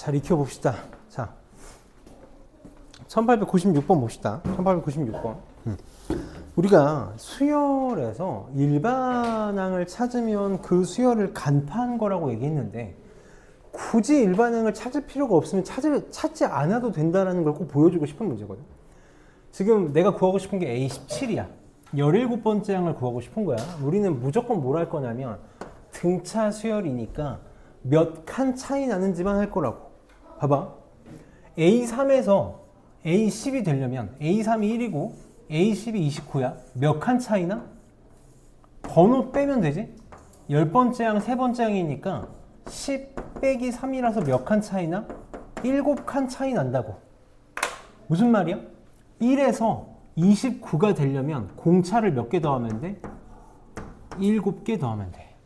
잘 익혀봅시다. 자, 1896번 봅시다. 1896번. 우리가 수열에서 일반항을 찾으면 그 수열을 간파한 거라고 얘기했는데, 굳이 일반항을 찾을 필요가 없으면 찾지 않아도 된다는 걸 꼭 보여주고 싶은 문제거든. 지금 내가 구하고 싶은 게 A17이야. 17번째 항을 구하고 싶은 거야. 우리는 무조건 뭘 할 거냐면 등차 수열이니까 몇 칸 차이 나는지만 할 거라고. 봐봐. A3에서 A10이 되려면 A3이 1이고 A10이 29야. 몇 칸 차이나? 번호 빼면 되지? 10번째 항, 3번째 항이니까 10 빼기 3이라서 몇 칸 차이나? 7칸 차이 난다고. 무슨 말이야? 1에서 29가 되려면 공차를 몇 개 더하면 돼? 7개 더하면 돼.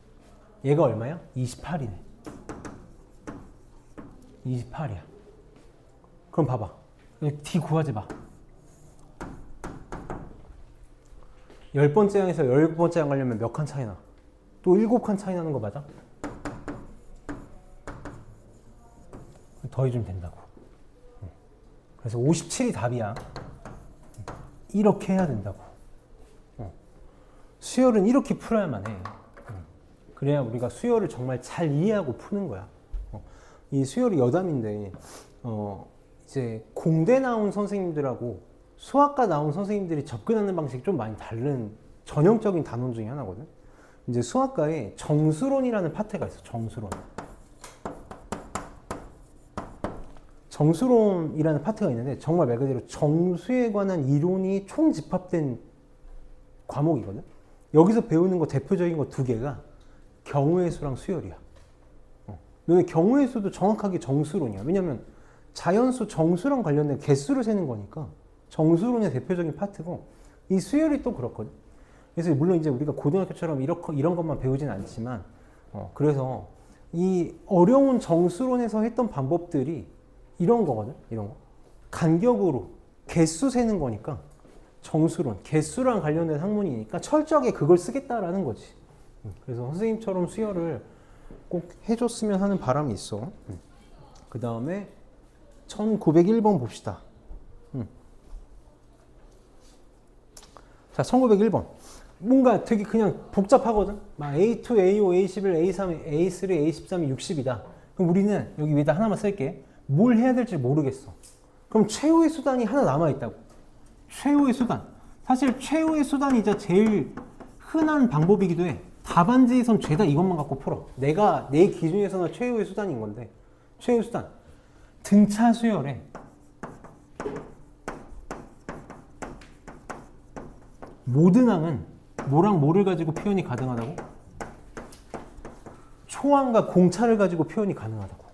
얘가 얼마야? 28이네. 28이야. 그럼 봐봐. D 구하지 마. 10번째 항에서 17번째 항 가려면 몇 칸 차이 나? 또 7칸 차이 나는 거 맞아? 더해주면 된다고. 그래서 57이 답이야. 이렇게 해야 된다고. 수열은 이렇게 풀어야만 해. 그래야 우리가 수열을 정말 잘 이해하고 푸는 거야. 이 수열이 여담인데, 이제 공대 나온 선생님들하고 수학과 나온 선생님들이 접근하는 방식이 좀 많이 다른 전형적인 단원 중에 하나거든. 이제 수학과에 정수론이라는 파트가 있어. 정수론. 정수론이라는 파트가 있는데 정말 말 그대로 정수에 관한 이론이 총집합된 과목이거든. 여기서 배우는 거 대표적인 거 두 개가 경우의 수랑 수열이야. 너네 경우의 수도 정확하게 정수론이야. 왜냐면 자연수 정수랑 관련된 개수를 세는 거니까 정수론의 대표적인 파트고, 이 수열이 또 그렇거든. 그래서 물론 이제 우리가 고등학교처럼 이런 것만 배우진 않지만, 그래서 이 어려운 정수론에서 했던 방법들이 이런 거거든. 이런 거. 간격으로 개수 세는 거니까 정수론, 개수랑 관련된 학문이니까 철저하게 그걸 쓰겠다라는 거지. 그래서 선생님처럼 수열을 꼭 해줬으면 하는 바람이 있어. 그 다음에 1901번 봅시다. 자, 1901번. 뭔가 되게 그냥 복잡하거든. 막 A2, A5, A11, A3, A3, A13이 60이다. 그럼 우리는 여기 위에다 하나만 쓸게. 뭘 해야 될지 모르겠어. 그럼 최후의 수단이 하나 남아있다고. 최후의 수단. 사실 최후의 수단이자 제일 흔한 방법이기도 해. 답안지에선 죄다 이것만 갖고 풀어. 내 기준에서는 최후의 수단인 건데. 최후의 수단. 등차 수열에 모든 항은 뭐랑 뭐를 가지고 표현이 가능하다고? 초항과 공차를 가지고 표현이 가능하다고.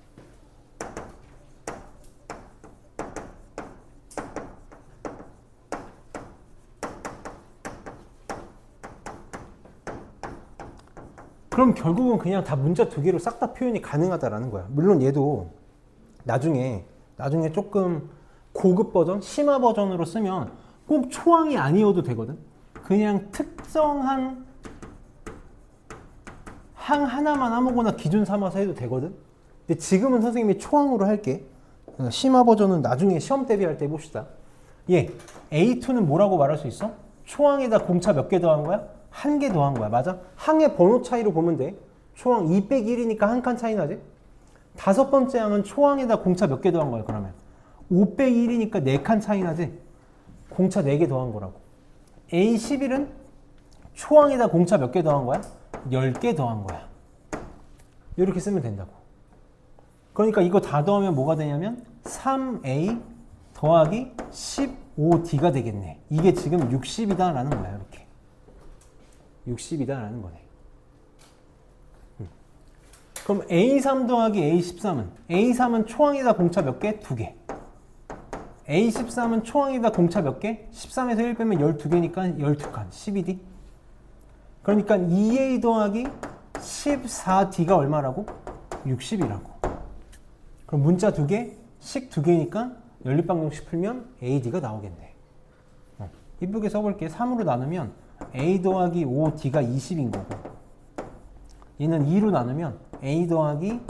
그럼 결국은 그냥 다 문자 두 개로 싹 다 표현이 가능하다라는 거야. 물론 얘도 나중에 조금 고급 버전, 심화 버전으로 쓰면 꼭 초항이 아니어도 되거든. 그냥 특정한 항 하나만 아무거나 기준 삼아서 해도 되거든. 근데 지금은 선생님이 초항으로 할게. 심화 버전은 나중에 시험 대비할 때 해봅시다. A2는 뭐라고 말할 수 있어? 초항에다 공차 몇 개 더한 거야? 한 개 더한 거야. 맞아? 항의 번호 차이로 보면 돼. 초항 2 빼기 1이니까 한 칸 차이 나지? 다섯 번째 항은 초항에다 공차 몇 개 더한 거야. 그러면 5 빼기 1이니까 4칸 차이 나지? 공차 4개 더한 거라고. A11은 초항에다 공차 몇 개 더한 거야? 10개 더한 거야. 이렇게 쓰면 된다고. 그러니까 이거 다 더하면 뭐가 되냐면 3A 더하기 15D가 되겠네. 이게 지금 60이다 라는 거야. 이렇게 60이다 라는 거네. 그럼 A3 더하기 A13은 초항에다 공차 몇 개? 2개. A13은 초항에다 공차 몇 개? 13에서 1 빼면 12개니까 12칸, 12D. 그러니까 2A 더하기 14D가 얼마라고? 60이라고. 그럼 문자 2개, 식 2개니까 연립방정식 풀면 AD가 나오겠네. 이쁘게 써볼게. 3으로 나누면 A 더하기 5D가 20인 거고, 얘는 2로 나누면 A 더하기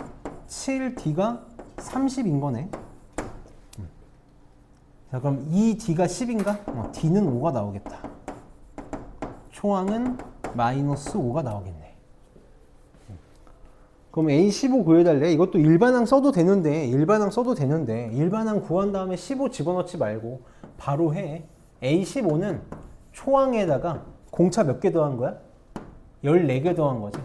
7D가 30인 거네. 자, 그럼 이 D가 10인가? D는 5가 나오겠다. 초항은 마이너스 5가 나오겠네. 그럼 A15 구해달래. 이것도 일반항 써도 되는데 일반항 구한 다음에 15 집어넣지 말고 바로 해. A15는 초항에다가 공차 몇 개 더한 거야? 14개 더한 거지.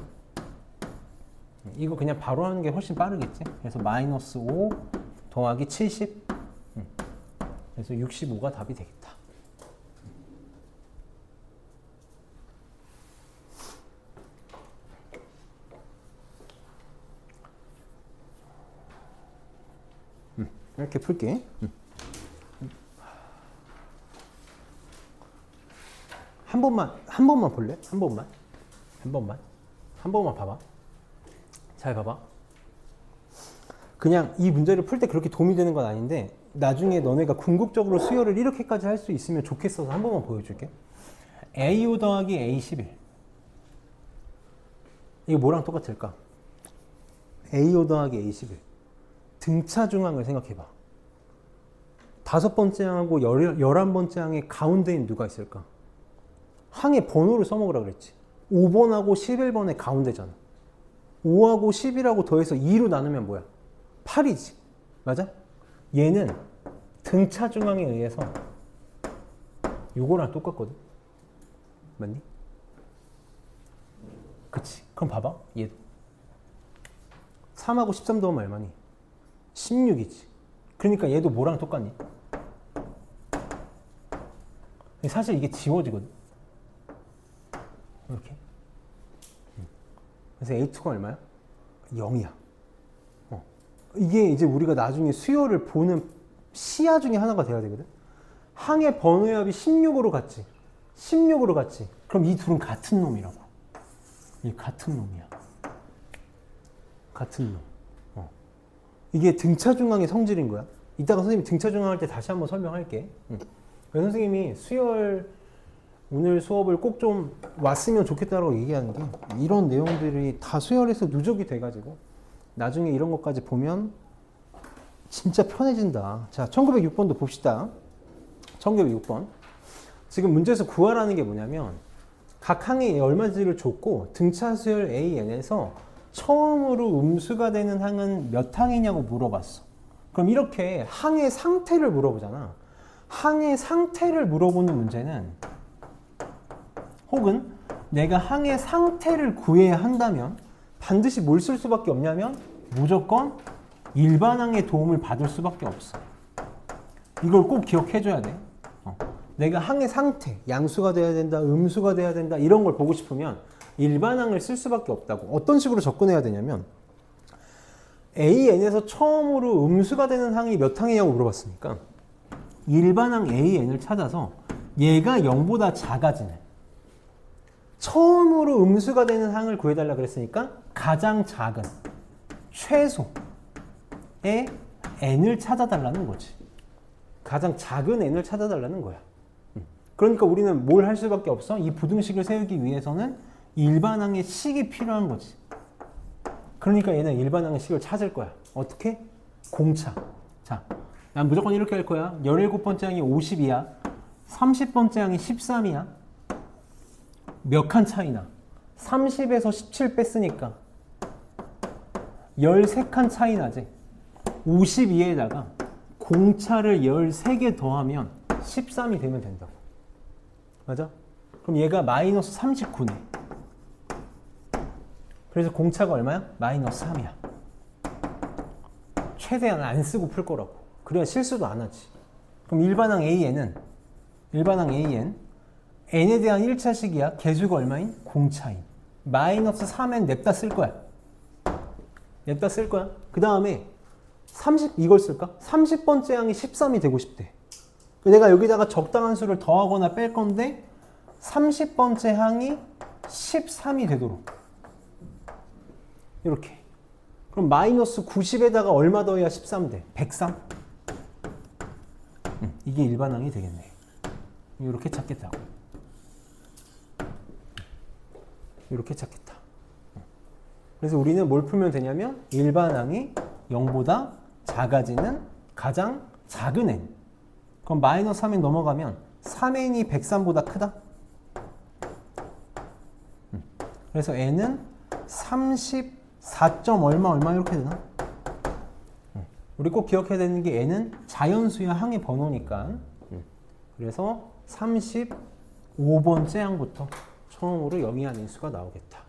이거 그냥 바로 하는 게 훨씬 빠르겠지. 그래서 마이너스 5 더하기 70. 그래서 65가 답이 되겠다. 이렇게 풀게. 한 번만 볼래? 한 번만 봐봐. 잘 봐봐. 그냥 이 문제를 풀 때 그렇게 도움이 되는 건 아닌데 나중에 너네가 궁극적으로 수열을 이렇게까지 할 수 있으면 좋겠어서 한 번만 보여줄게. A5 더하기 A11. 이거 뭐랑 똑같을까? A5 더하기 A11. 등차 중항을 생각해봐. 5번째 항하고 11번째 항의 가운데인 누가 있을까? 항의 번호를 써먹으라 그랬지. 5번하고 11번의 가운데잖아. 5하고 11하고 더해서 2로 나누면 뭐야? 8이지. 맞아? 얘는 등차 중항에 의해서 요거랑 똑같거든. 맞니? 그치. 그럼 봐봐. 얘도 3하고 13 더하면 얼마니? 16이지. 그러니까 얘도 뭐랑 똑같니? 사실 이게 지워지거든. 이렇게. 그래서 A2가 얼마야? 0이야. 이게 이제 우리가 나중에 수열을 보는 시야 중에 하나가 돼야 되거든. 항의 번호합이 16으로 갔지. 16으로 갔지. 그럼 이 둘은 같은 놈이라고. 이 같은 놈이야. 같은 놈. 이게 등차 중항의 성질인 거야. 이따가 선생님이 등차 중항 할 때 다시 한번 설명할게. 선생님이 수열 오늘 수업을 꼭 좀 왔으면 좋겠다라고 얘기하는 게 이런 내용들이 다 수열에서 누적이 돼가지고 나중에 이런 것까지 보면 진짜 편해진다. 자, 1906번도 봅시다. 1906번. 지금 문제에서 구하라는 게 뭐냐면 각 항이 얼마인지를 줬고 등차 수열 AN에서 처음으로 음수가 되는 항은 몇 항이냐고 물어봤어. 그럼 이렇게 항의 상태를 물어보잖아. 항의 상태를 물어보는 문제는 혹은 내가 항의 상태를 구해야 한다면 반드시 뭘 쓸 수밖에 없냐면 무조건 일반항의 도움을 받을 수밖에 없어. 이걸 꼭 기억해줘야 돼. 내가 항의 상태, 양수가 돼야 된다, 음수가 돼야 된다 이런 걸 보고 싶으면 일반항을 쓸 수밖에 없다고. 어떤 식으로 접근해야 되냐면 AN에서 처음으로 음수가 되는 항이 몇 항이냐고 물어봤으니까 일반항 AN을 찾아서 얘가 0보다 작아지는 처음으로 음수가 되는 항을 구해달라 그랬으니까 가장 작은 최소의 n을 찾아달라는 거지. 가장 작은 n을 찾아달라는 거야. 그러니까 우리는 뭘 할 수밖에 없어? 이 부등식을 세우기 위해서는 일반항의 식이 필요한 거지. 그러니까 얘는 일반항의 식을 찾을 거야. 어떻게? 공차. 자, 난 무조건 이렇게 할 거야. 17번째 항이 50이야. 30번째 항이 13이야. 몇 칸 차이나? 30에서 17 뺐으니까 13칸 차이 나지. 52에다가 공차를 13개 더하면 13이 되면 된다고. 맞아? 그럼 얘가 마이너스 39네. 그래서 공차가 얼마야? 마이너스 3이야. 최대한 안 쓰고 풀 거라고. 그래야 실수도 안 하지. 그럼 일반항 AN은 n에 대한 1차식이야. 개수가 얼마인? 공차인. 마이너스 3엔 냅다 쓸 거야. 냅다 쓸 거야. 그 다음에 30 이걸 쓸까? 30번째 항이 13이 되고 싶대. 내가 여기다가 적당한 수를 더하거나 뺄 건데 30번째 항이 13이 되도록 이렇게. 그럼 마이너스 90에다가 얼마 더해야 13 돼? 103? 이게 일반항이 되겠네. 이렇게 찾겠다고. 이렇게 찾겠다. 그래서 우리는 뭘 풀면 되냐면 일반항이 0보다 작아지는 가장 작은 n. 그럼 마이너스 3n 넘어가면 3n이 103보다 크다? 그래서 n은 34. 얼마 이렇게 되나? 우리 꼭 기억해야 되는 게 n은 자연수야 항의 번호니까. 그래서 35번째 항부터 처음으로 영이한 인수가 나오겠다.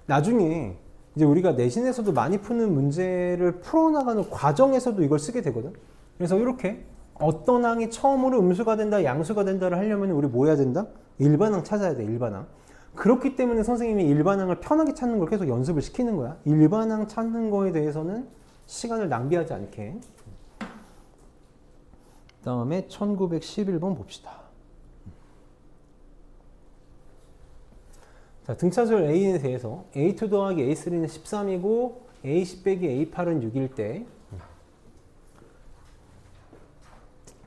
나중에 이제 우리가 내신에서도 많이 푸는 문제를 풀어나가는 과정에서도 이걸 쓰게 되거든. 그래서 이렇게 어떤 항이 처음으로 음수가 된다, 양수가 된다를 하려면 우리 뭐 해야 된다? 일반항 찾아야 돼, 일반항. 그렇기 때문에 선생님이 일반항을 편하게 찾는 걸 계속 연습을 시키는 거야. 일반항 찾는 거에 대해서는 시간을 낭비하지 않게. 그 다음에 1911번 봅시다. 자, 등차수열 A에 대해서 A2 더하기 A3는 13이고 A10 빼기 A8은 6일 때,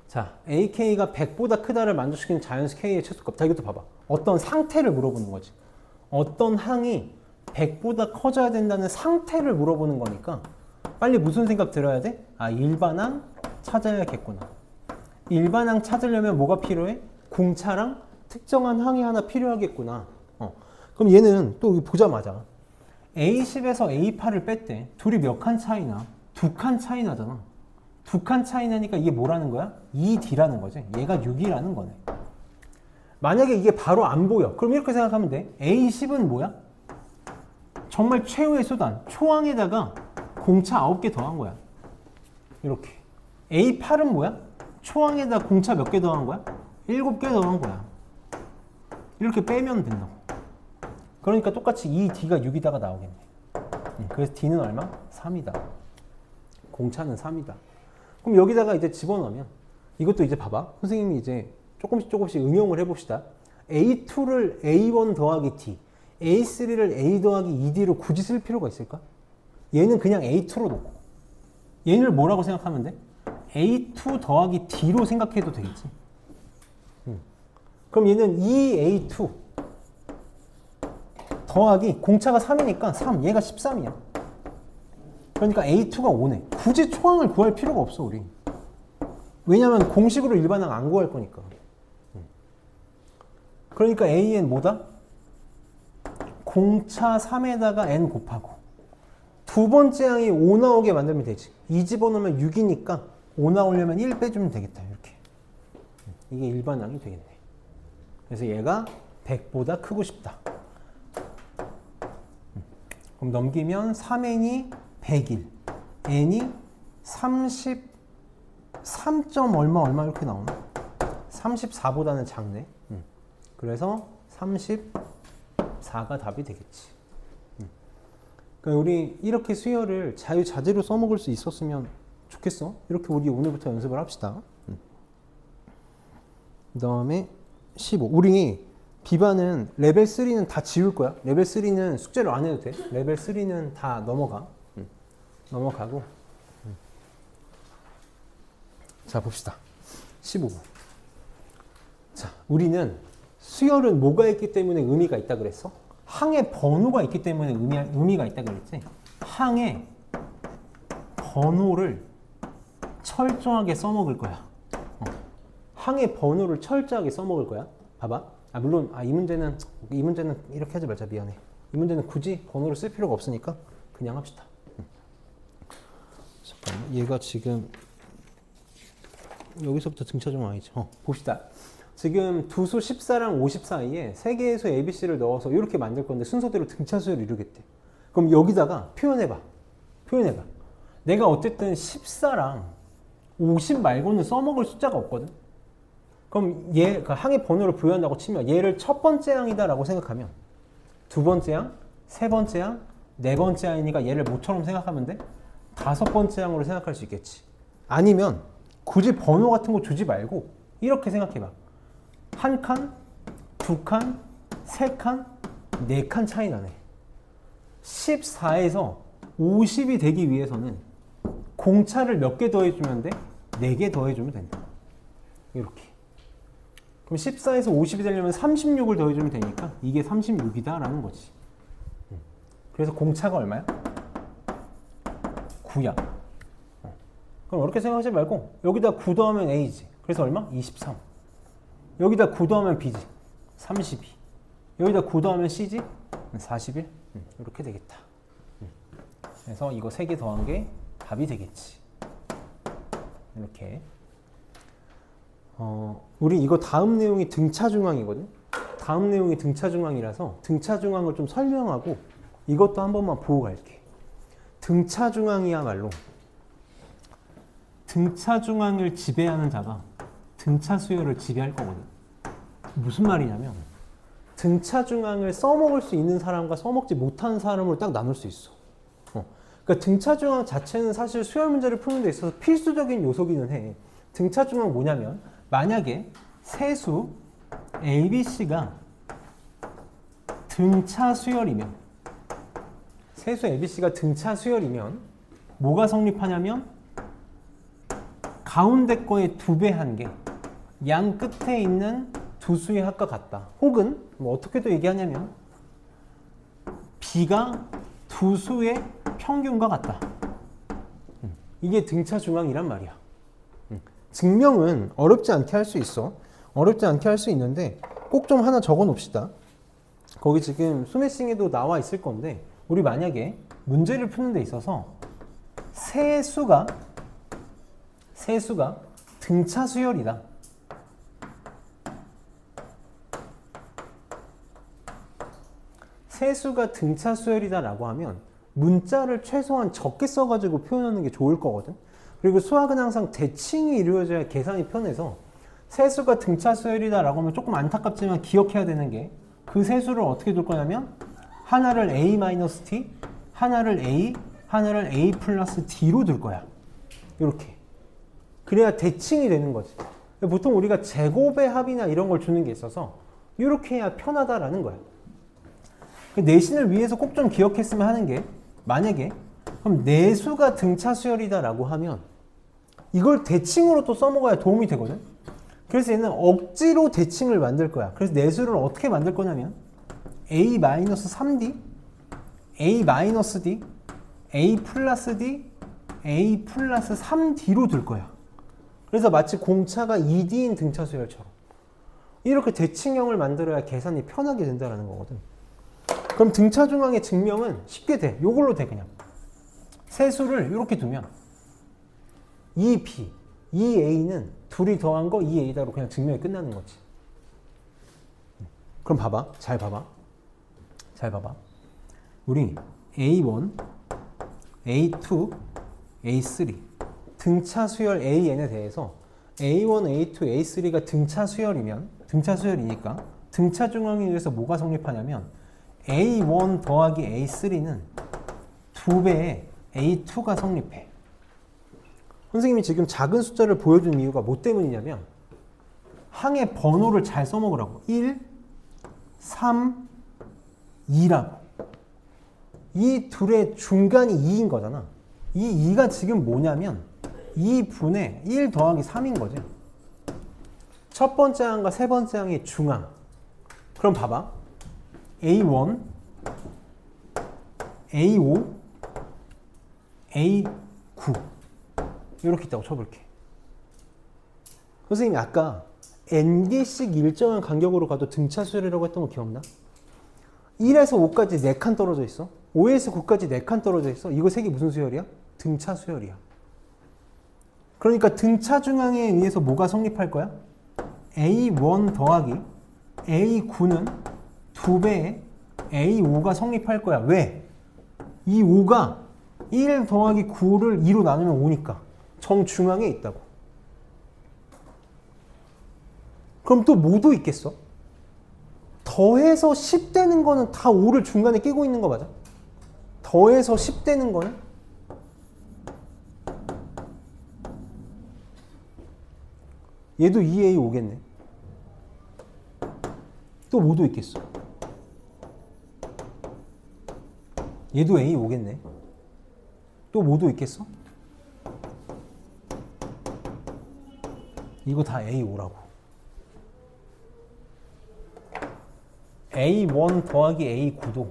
자, AK가 100보다 크다를 만족시키는 자연수 K의 최소값. 자, 이것도 봐봐. 어떤 상태를 물어보는 거지. 어떤 항이 100보다 커져야 된다는 상태를 물어보는 거니까 빨리 무슨 생각 들어야 돼? 아, 일반항 찾아야겠구나. 일반항 찾으려면 뭐가 필요해? 공차랑 특정한 항이 하나 필요하겠구나. 그럼 얘는 또 보자마자 A10에서 A8을 뺐대. 둘이 몇 칸 차이나? 2칸 차이 나잖아. 2칸 차이 나니까 이게 뭐라는 거야? 2D라는 거지. 얘가 6이라는 거네. 만약에 이게 바로 안 보여. 그럼 이렇게 생각하면 돼. A10은 뭐야? 정말 최후의 수단. 초항에다가 공차 9개 더한 거야. 이렇게. A8은 뭐야? 초항에다 공차 몇 개 더한 거야? 7개 더한 거야. 이렇게 빼면 된다고. 그러니까 똑같이 2D가 6이다가 나오겠네. 그래서 D는 얼마? 3이다. 공차는 3이다. 그럼 여기다가 이제 집어넣으면 이것도 이제 봐봐. 선생님이 이제 조금씩 응용을 해봅시다. A2를 A1 더하기 D, A3를 A 더하기 2D로 굳이 쓸 필요가 있을까? 얘는 그냥 A2로 놓고 얘를 뭐라고 생각하면 돼? A2 더하기 D로 생각해도 되겠지. 그럼 얘는 2A2 더하기 공차가 3이니까 3, 얘가 13이야. 그러니까 A2가 5네. 굳이 초항을 구할 필요가 없어, 우리. 왜냐면 공식으로 일반항 안 구할 거니까. 그러니까 AN 뭐다? 공차 3에다가 N 곱하고 두 번째 항이 5 나오게 만들면 되지. 2 집어넣으면 6이니까 5 나오려면 1 빼주면 되겠다. 이렇게. 이게 일반항이 되겠네. 그래서 얘가 100보다 크고 싶다. 그럼 넘기면 3n이 100일, n이 33. 얼마 이렇게 나오나? 34보다는 작네. 그래서 34가 답이 되겠지. 그러니까 우리 이렇게 수열을 자유자재로 써먹을 수 있었으면 좋겠어. 이렇게 우리 오늘부터 연습을 합시다. 그 다음에 15. 우리 비반은 레벨 3는 다 지울 거야. 레벨 3는 숙제를 안 해도 돼. 레벨 3는 다 넘어가. 넘어가고. 자, 봅시다. 15번. 자, 우리는 수열은 뭐가 있기 때문에 의미가 있다 그랬어? 항의 번호가 있기 때문에 의미가 있다 그랬지? 항의 번호를 철저하게 써먹을 거야. 항의 번호를 철저하게 써먹을 거야. 봐봐. 물론 이 문제는 이렇게 하지 말자. 미안해. 이 문제는 굳이 번호를 쓸 필요가 없으니까 그냥 합시다. 잠깐만. 얘가 지금 여기서부터 등차 좀 아니죠. 봅시다. 지금 두수 14랑 50 사이에 3개의 수 ABC를 넣어서 이렇게 만들 건데 순서대로 등차수를 이루겠대. 그럼 여기다가 표현해봐. 내가 어쨌든 14랑 50 말고는 써먹을 숫자가 없거든. 그럼 그 항의 번호를 부여한다고 치면 얘를 첫 번째 항이다라고 생각하면 두 번째 항, 세 번째 항, 네 번째 항이니까 얘를 뭐처럼 생각하면 돼? 다섯 번째 항으로 생각할 수 있겠지. 아니면 굳이 번호 같은 거 주지 말고 이렇게 생각해봐. 한 칸, 두 칸, 세 칸, 네 칸 차이 나네. 14에서 50이 되기 위해서는 공차를 몇 개 더해주면 돼? 4개 더해주면 된다. 이렇게. 그럼 14에서 50이 되려면 36을 더해주면 되니까 이게 36이다 라는 거지. 그래서 공차가 얼마야? 9야. 그럼 어렵게 생각하지 말고 여기다 9 더하면 A지. 그래서 얼마? 23. 여기다 9 더하면 B지. 32. 여기다 9 더하면 C지. 41. 이렇게 되겠다. 그래서 이거 3개 더한 게 답이 되겠지. 이렇게. 우리 이거 다음 내용이 등차중앙이거든. 다음 내용이 등차중앙이라서 등차중앙을 좀 설명하고 이것도 한 번만 보고 갈게. 등차중앙이야말로 등차중앙을 지배하는 자가 등차수열을 지배할 거거든. 무슨 말이냐면 등차중앙을 써먹을 수 있는 사람과 써먹지 못하는 사람으로 딱 나눌 수 있어. 그러니까 등차중앙 자체는 사실 수열 문제를 푸는 데 있어서 필수적인 요소기는 해. 등차중앙 뭐냐면 만약에 세수 ABC가 등차수열이면 세수 ABC가 등차수열이면 뭐가 성립하냐면 가운데 거의 2배 한 개, 양 끝에 있는 두 수의 합과 같다. 혹은 뭐 어떻게도 얘기하냐면 B가 두 수의 평균과 같다. 이게 등차중앙이란 말이야. 증명은 어렵지 않게 할 수 있어. 어렵지 않게 할 수 있는데 꼭 좀 하나 적어 놓읍시다. 거기 지금 스매싱에도 나와 있을 건데 우리 만약에 문제를 푸는 데 있어서 세수가 등차수열이다. 세수가 등차수열이다 라고 하면 문자를 최소한 적게 써가지고 표현하는 게 좋을 거거든. 그리고 수학은 항상 대칭이 이루어져야 계산이 편해서 세수가 등차수열이다 라고 하면 조금 안타깝지만 기억해야 되는 게 그 세수를 어떻게 둘 거냐면 하나를 A-T, 하나를 A, 하나를 A 플러스 D로 둘 거야. 이렇게. 그래야 대칭이 되는 거지. 보통 우리가 제곱의 합이나 이런 걸 주는 게 있어서 이렇게 해야 편하다라는 거야. 내신을 위해서 꼭 좀 기억했으면 하는 게 만약에 그럼 내수가 등차수열이다 라고 하면 이걸 대칭으로 또 써먹어야 도움이 되거든. 그래서 얘는 억지로 대칭을 만들 거야. 그래서 내수를 어떻게 만들 거냐면 A-3D, A-D, A 플러스 D, A 플러스 3D로 둘 거야. 그래서 마치 공차가 2D인 등차수열처럼 이렇게 대칭형을 만들어야 계산이 편하게 된다는 거거든. 그럼 등차중앙의 증명은 쉽게 돼. 요걸로 돼 그냥. 세수를 이렇게 두면 2B, 2A는 둘이 더한 거 2A다로 그냥 증명이 끝나는 거지. 그럼 봐봐. 잘 봐봐. 잘 봐봐. 우리 A1, A2, A3 등차수열 AN에 대해서 A1, A2, A3가 등차수열이니까 등차중앙에 의해서 뭐가 성립하냐면 A1 더하기 A3는 2배의 A2가 성립해. 선생님이 지금 작은 숫자를 보여준 이유가 뭐 때문이냐면 항의 번호를 잘 써먹으라고. 1, 3, 2라고. 이 둘의 중간이 2인 거잖아. 이 2가 지금 뭐냐면 2분의 1 더하기 3인 거지. 첫 번째 항과 세 번째 항의 중항. 그럼 봐봐. A1, A5, A9 이렇게 있다고 쳐볼게. 선생님이 아까 n개씩 일정한 간격으로 가도 등차수열이라고 했던 거 기억나? 1에서 5까지 4칸 떨어져 있어. 5에서 9까지 4칸 떨어져 있어. 이거 3개 무슨 수열이야? 등차수열이야. 그러니까 등차중앙에 의해서 뭐가 성립할 거야? A1 더하기 A9는 2배의 A5가 성립할 거야. 왜? 이 5가 1 더하기 9를 2로 나누면 5니까 정중앙에 있다고. 그럼 또 뭐도 있겠어? 더해서 10 되는 거는 다 5를 중간에 끼고 있는 거 맞아? 더해서 10 되는 거는 얘도 2A5겠네. 또 뭐도 있겠어? 얘도 A5겠네. 또 뭐도 있겠어? 이거 다 A5라고. A1 더하기 A9도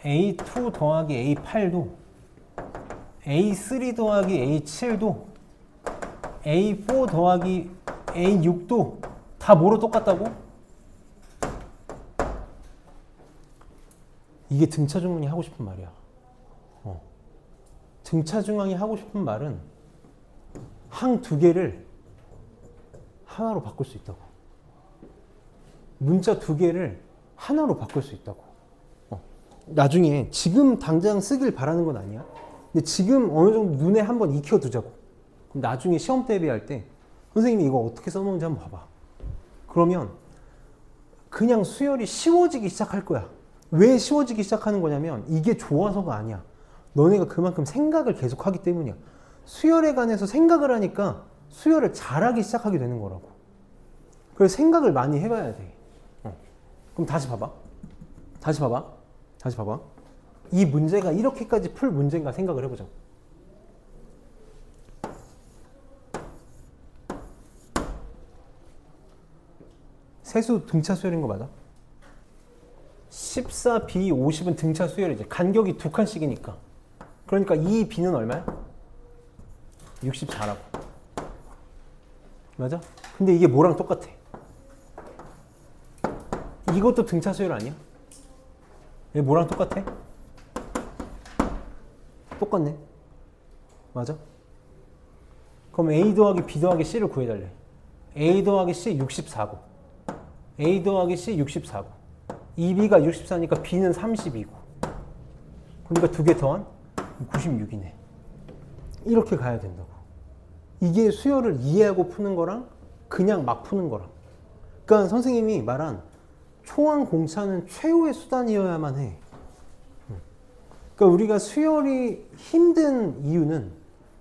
A2 더하기 A8도 A3 더하기 A7도 A4 더하기 A6도 다 뭐로 똑같다고? 이게 등차중앙이 하고 싶은 말이야. 등차중앙이 하고 싶은 말은 항 두 개를 하나로 바꿀 수 있다고. 문자 두 개를 하나로 바꿀 수 있다고. 나중에 지금 당장 쓰길 바라는 건 아니야. 근데 지금 어느 정도 눈에 한번 익혀두자고. 그럼 나중에 시험 대비할 때 선생님이 이거 어떻게 써먹는지 한번 봐봐. 그러면 그냥 수열이 쉬워지기 시작할 거야. 왜 쉬워지기 시작하는 거냐면 이게 좋아서가 아니야. 너네가 그만큼 생각을 계속 하기 때문이야. 수열에 관해서 생각을 하니까 수열을 잘하기 시작하게 되는 거라고. 그래서 생각을 많이 해봐야 돼. 그럼 다시 봐봐. 다시 봐봐. 다시 봐봐. 이 문제가 이렇게까지 풀 문제인가 생각을 해보자. 세수 등차 수열인 거 맞아? 14, B, 50은 등차 수열이지. 간격이 두 칸씩이니까. 그러니까 이 B는 얼마야? 64라고. 맞아? 근데 이게 뭐랑 똑같아? 이것도 등차 수열 아니야? 얘 뭐랑 똑같아? 똑같네. 맞아? 그럼 A 더하기 B 더하기 C를 구해달래. A 더하기 C 64고 A 더하기 C 64고 이 B가 64니까 B는 32고 그러니까 두 개 더한 96이네. 이렇게 가야 된다고. 이게 수열을 이해하고 푸는 거랑 그냥 막 푸는 거랑. 그러니까 선생님이 말한 초항 공차는 최후의 수단이어야만 해. 그러니까 우리가 수열이 힘든 이유는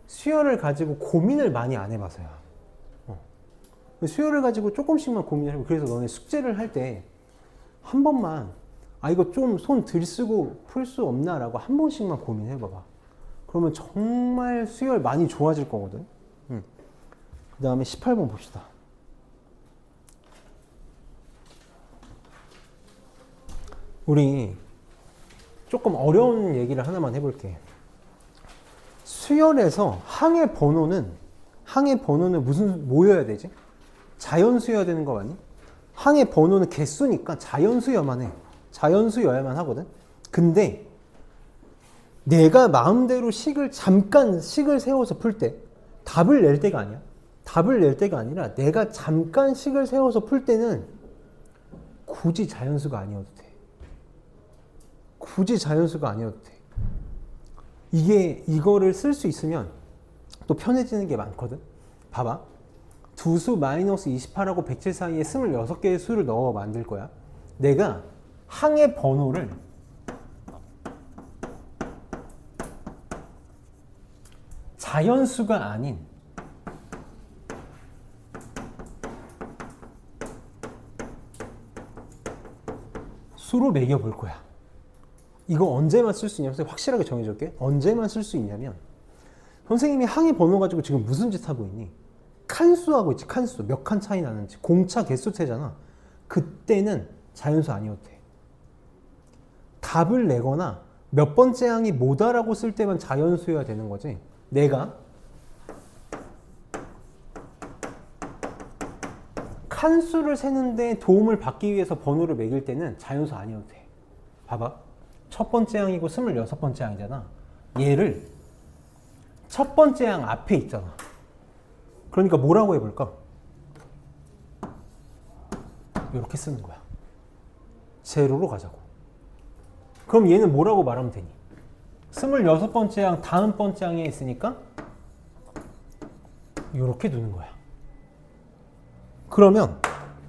수열을 가지고 고민을 많이 안 해봐서야. 수열을 가지고 조금씩만 고민을 해보고 그래서 너네 숙제를 할 때 한 번만 이거 좀 손 들쓰고 풀 수 없나 라고 한 번씩만 고민해봐봐. 그러면 정말 수열 많이 좋아질 거거든. 그 다음에 18번 봅시다. 우리 조금 어려운 얘기를 하나만 해볼게. 수열에서 항의 번호는 무슨 뭐여야 되지? 자연수여야 되는 거 아니? 항의 번호는 개수니까 자연수여만 해. 자연수여야만 하거든. 근데 내가 마음대로 잠깐 식을 세워서 풀 때 답을 낼 때가 아니야. 답을 낼 때가 아니라 내가 잠깐 식을 세워서 풀 때는 굳이 자연수가 아니어도 돼. 굳이 자연수가 아니어도 돼. 이거를 쓸 수 있으면 또 편해지는 게 많거든. 봐봐. 두수 마이너스 28하고 107 사이에 26개의 수를 넣어 만들 거야. 내가 항의 번호를 자연수가 아닌 수로 매겨볼 거야. 이거 언제만 쓸 수 있냐면 확실하게 정해줄게. 언제만 쓸 수 있냐면 선생님이 항의 번호 가지고 지금 무슨 짓 하고 있니? 칸수하고 있지. 칸수. 몇 칸 차이 나는지. 공차 개수체잖아. 그때는 자연수 아니어도 돼. 답을 내거나 몇 번째 항이 뭐다라고 쓸 때만 자연수여야 되는 거지. 내가 칸수를 세는데 도움을 받기 위해서 번호를 매길 때는 자연수 아니어도 돼. 봐봐. 첫 번째 항이고 26번째 항이잖아. 얘를 첫 번째 항 앞에 있잖아. 그러니까 뭐라고 해볼까? 이렇게 쓰는 거야. 제로로 가자고. 그럼 얘는 뭐라고 말하면 되니? 26번째 항 다음 번째 항에 있으니까 이렇게 두는 거야. 그러면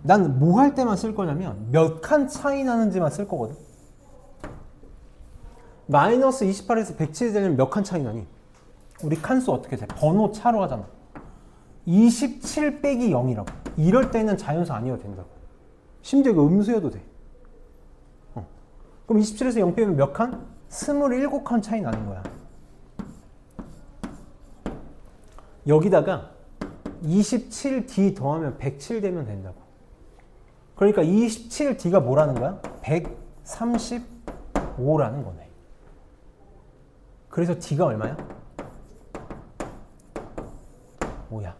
난 뭐 할 때만 쓸 거냐면 몇 칸 차이 나는지만 쓸 거거든. 마이너스 28에서 107이 되면 몇 칸 차이 나니? 우리 칸수 어떻게 돼? 번호 차로 하잖아. 27 빼기 0이라고. 이럴 때는 자연수 아니어도 된다고. 심지어 이거 음수여도 돼. 그럼 27에서 0 빼면 몇 칸? 27칸 차이 나는 거야. 여기다가 27D 더하면 107 되면 된다고. 그러니까 27D가 뭐라는 거야? 135라는 거네. 그래서 D가 얼마야? 5야.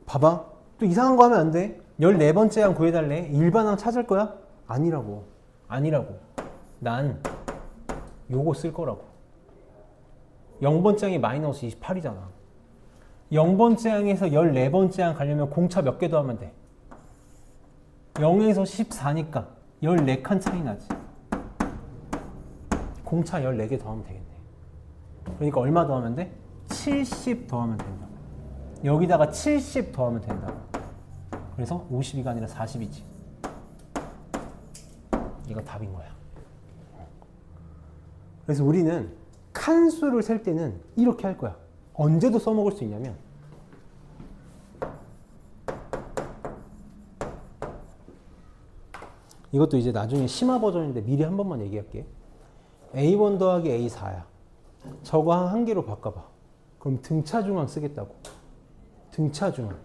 봐봐. 또 이상한 거 하면 안 돼. 14번째 항 구해달래. 일반항 찾을 거야? 아니라고. 아니라고. 난 요거 쓸 거라고. 0번째 항이 마이너스 28이잖아. 0번째 항에서 14번째 항 가려면 공차 몇 개 더 하면 돼? 0에서 14니까 14칸 차이 나지. 공차 14개 더 하면 되겠네. 그러니까 얼마 더 하면 돼? 70 더 하면 된다. 여기다가 70 더 하면 된다. 그래서 52가 아니라 40이지. 이거 답인 거야. 그래서 우리는 칸수를 셀 때는 이렇게 할 거야. 언제도 써먹을 수 있냐면 이것도 이제 나중에 심화 버전인데 미리 한 번만 얘기할게. A1 더하기 A4야. 저거 한 개로 바꿔봐. 그럼 등차중앙 쓰겠다고. 등차중앙.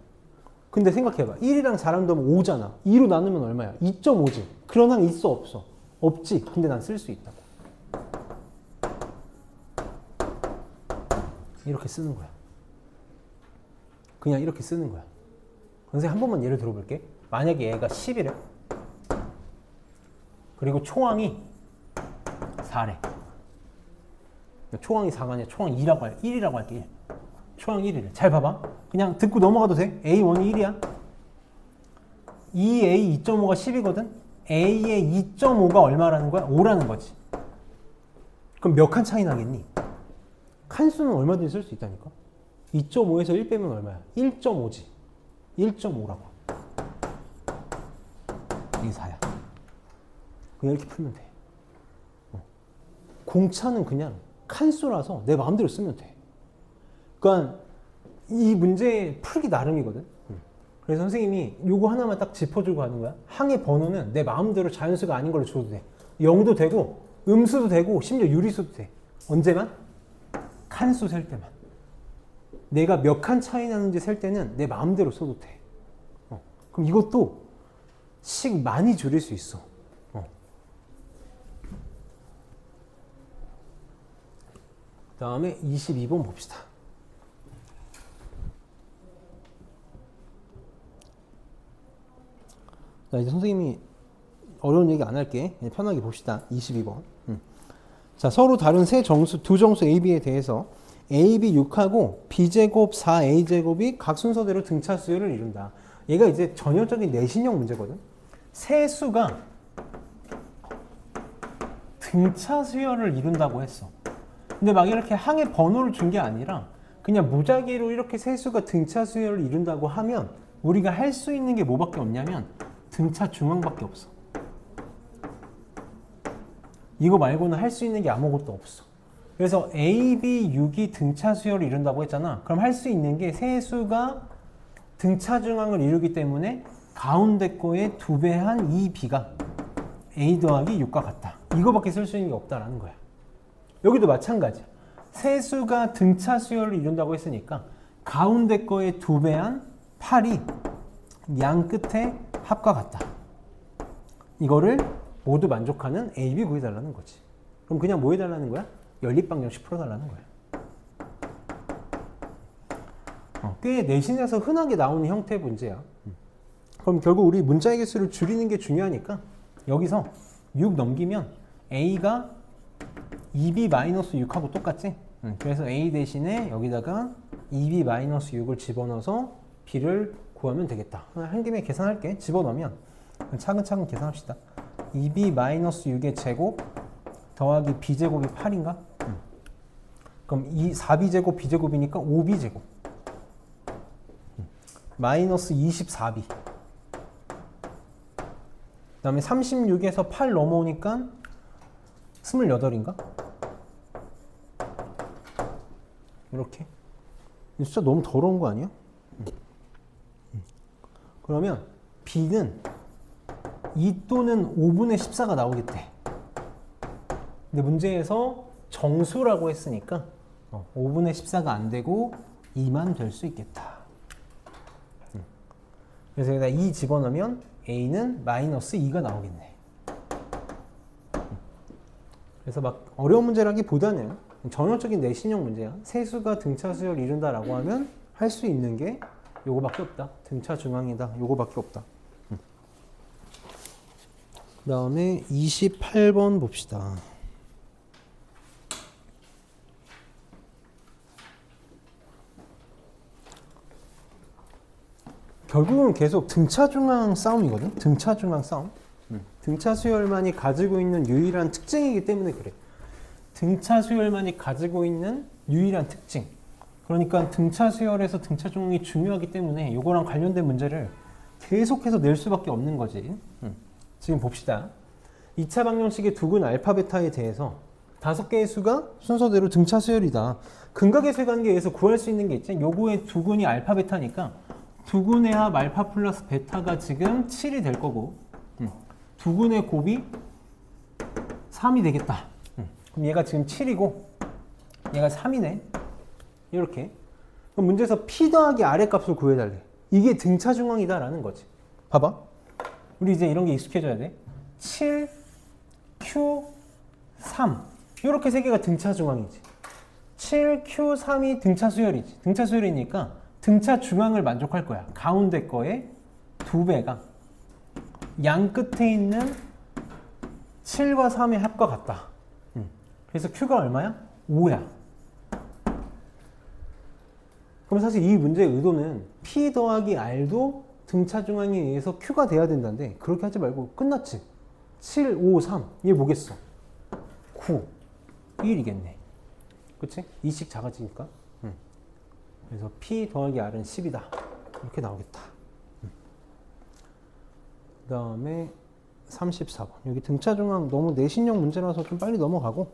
근데 생각해봐. 1이랑 4랑 더하면 5잖아. 2로 나누면 얼마야? 2.5지. 그런 항 있어 없어? 없지. 근데 난 쓸 수 있다고. 이렇게 쓰는 거야. 그냥 이렇게 쓰는 거야. 선생님 한 번만 예를 들어볼게. 만약에 얘가 10이래. 그리고 초항이 4래. 초항이 4가 아니라 초항 1이라고 할게. 1. 초항 1이래. 잘 봐봐. 그냥 듣고 넘어가도 돼. A1이 1이야. 2A 2.5가 10이거든. A의 2.5가 얼마라는 거야? 5라는 거지. 그럼 몇 칸 차이 나겠니? 칸수는 얼마든지 쓸 수 있다니까. 2.5에서 1 빼면 얼마야? 1.5지. 1.5라고. 이게 4야. 그냥 이렇게 풀면 돼. 공차는 그냥 칸수라서 내 마음대로 쓰면 돼. 그러니까 이 문제 풀기 나름이거든. 그래서 선생님이 요거 하나만 딱 짚어주고 하는 거야. 항의 번호는 내 마음대로 자연수가 아닌 걸로 줘도 돼. 0도 되고 음수도 되고 심지어 유리수도 돼. 언제만? 칸수 셀 때만. 내가 몇 칸 차이 나는지 셀 때는 내 마음대로 써도 돼. 그럼 이것도 식 많이 줄일 수 있어. 그 다음에 22번 봅시다. 자, 이제 선생님이 어려운 얘기 안 할게. 편하게 봅시다. 22번. 자, 서로 다른 두 정수 A, B에 대해서 A, B 6하고 B제곱 4A제곱이 각 순서대로 등차 수열을 이룬다. 얘가 이제 전형적인 내신형 문제거든. 세 수가 등차 수열을 이룬다고 했어. 근데 막 이렇게 항의 번호를 준 게 아니라 그냥 무작위로 이렇게 세 수가 등차 수열을 이룬다고 하면 우리가 할 수 있는 게 뭐밖에 없냐면 등차 중앙밖에 없어. 이거 말고는 할 수 있는 게 아무것도 없어. 그래서 A, B, 6이 등차 수열을 이룬다고 했잖아. 그럼 할 수 있는 게 세 수가 등차 중앙을 이루기 때문에 가운데 거의 2배한 이 B가 A 더하기 6과 같다. 이거밖에 쓸 수 있는 게 없다라는 거야. 여기도 마찬가지야. 세 수가 등차 수열을 이룬다고 했으니까 가운데 거의 2배한 8이 양 끝에 합과 같다. 이거를 모두 만족하는 A, B 구해달라는 거지. 그럼 그냥 뭐 해달라는 거야? 연립방정식 풀어달라는 거야. 꽤 내신에서 흔하게 나오는 형태의 문제야. 그럼 결국 우리 문자의 개수를 줄이는 게 중요하니까 여기서 6 넘기면 A가 2B-6하고 똑같지? 그래서 A 대신에 여기다가 2B-6을 집어넣어서 B를 구하면 되겠다. 한 김에 계산할게. 집어넣으면 차근차근 계산합시다. 2B-6의 제곱 더하기 B제곱이 8인가? 그럼 4B제곱 B제곱이니까 5B제곱 마이너스 24B 그 다음에 36에서 8 넘어오니까 28인가? 이렇게. 이 숫자 너무 더러운 거 아니야? 그러면 B는 2 또는 5분의 14가 나오겠대. 근데 문제에서 정수라고 했으니까 5분의 14가 안 되고 2만 될 수 있겠다. 그래서 여기다 2 집어넣으면 A는 마이너스 2가 나오겠네. 그래서 막 어려운 문제라기보다는 전형적인 내신형 문제야. 세수가 등차 수열을 이룬다라고 하면 할 수 있는 게 요거밖에 없다. 등차 중앙이다. 요거밖에 없다. 그 다음에 28번 봅시다. 결국은 계속 등차 중앙 싸움이거든. 등차 중앙 싸움. 등차 수열만이 가지고 있는 유일한 특징이기 때문에 그래. 등차 수열만이 가지고 있는 유일한 특징. 그러니까 등차 수열에서 등차 중앙이 중요하기 때문에 이거랑 관련된 문제를 계속해서 낼 수밖에 없는 거지. 지금 봅시다. 2차 방정식의 두근 알파 베타에 대해서 5개의 수가 순서대로 등차 수열이다. 근각의 쇠관계에 의해서 구할 수 있는 게 있지. 요거의 두근이 알파 베타니까 두근의 합 알파 플러스 베타가 지금 7이 될 거고, 두근의 곱이 3이 되겠다. 그럼 얘가 지금 7이고 얘가 3이네. 이렇게. 그럼 문제에서 P 더하기 R의 값을 구해달래. 이게 등차 중앙이다 라는 거지. 봐봐. 우리 이제 이런 게 익숙해져야 돼. 7, Q, 3 이렇게 세 개가 등차 중앙이지. 7, Q, 3이 등차 수열이지. 등차 수열이니까 등차 중앙을 만족할 거야. 가운데 거의 2배가 양 끝에 있는 7과 3의 합과 같다. 그래서 Q가 얼마야? 5야. 그럼 사실 이 문제의 의도는 P 더하기 R도 등차 중앙에 의해서 Q가 돼야 된다는데 그렇게 하지 말고 끝났지. 7, 5, 3 얘 뭐겠어? 9, 1이겠네. 그치? 2씩 작아지니까. 그래서 P 더하기 R은 10이다. 이렇게 나오겠다. 그 다음에 34번. 여기 등차 중앙 너무 내신형 문제라서 좀 빨리 넘어가고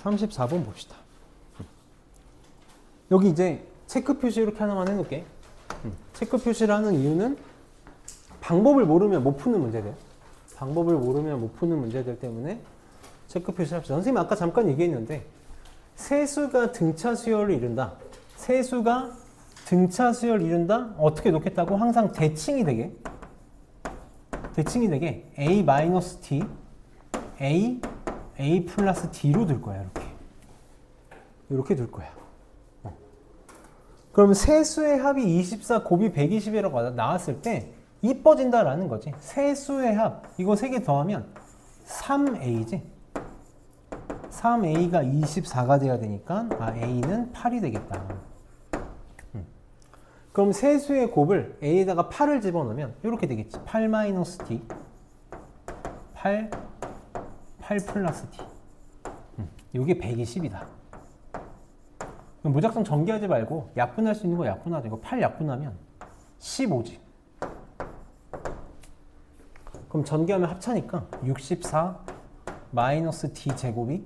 34번 봅시다. 여기 이제 체크 표시 이렇게 하나만 해놓을게. 체크 표시를 하는 이유는 방법을 모르면 못 푸는 문제들. 방법을 모르면 못 푸는 문제들 때문에 체크 표시를 합시다. 선생님 아까 잠깐 얘기했는데 세수가 등차 수열을 이룬다. 세수가 등차 수열을 이룬다. 어떻게 놓겠다고? 항상 대칭이 되게 A-T, A 플러스 D로 둘 거야. 이렇게 둘 거야. 그럼 세수의 합이 24, 곱이 120이라고 나왔을 때 이뻐진다라는 거지. 세수의 합, 이거 3개 더하면 3A지. 3A가 24가 돼야 되니까 A는 8이 되겠다. 그럼 세수의 곱을 A에다가 8을 집어넣으면 이렇게 되겠지. 8 마이너스 D, 8 플러스 D. 이게 120이다. 무작정 전개하지 말고 약분할 수 있는 거 약분하자. 이거 8 약분하면 15지. 그럼 전개하면 합차니까 64 마이너스 D 제곱이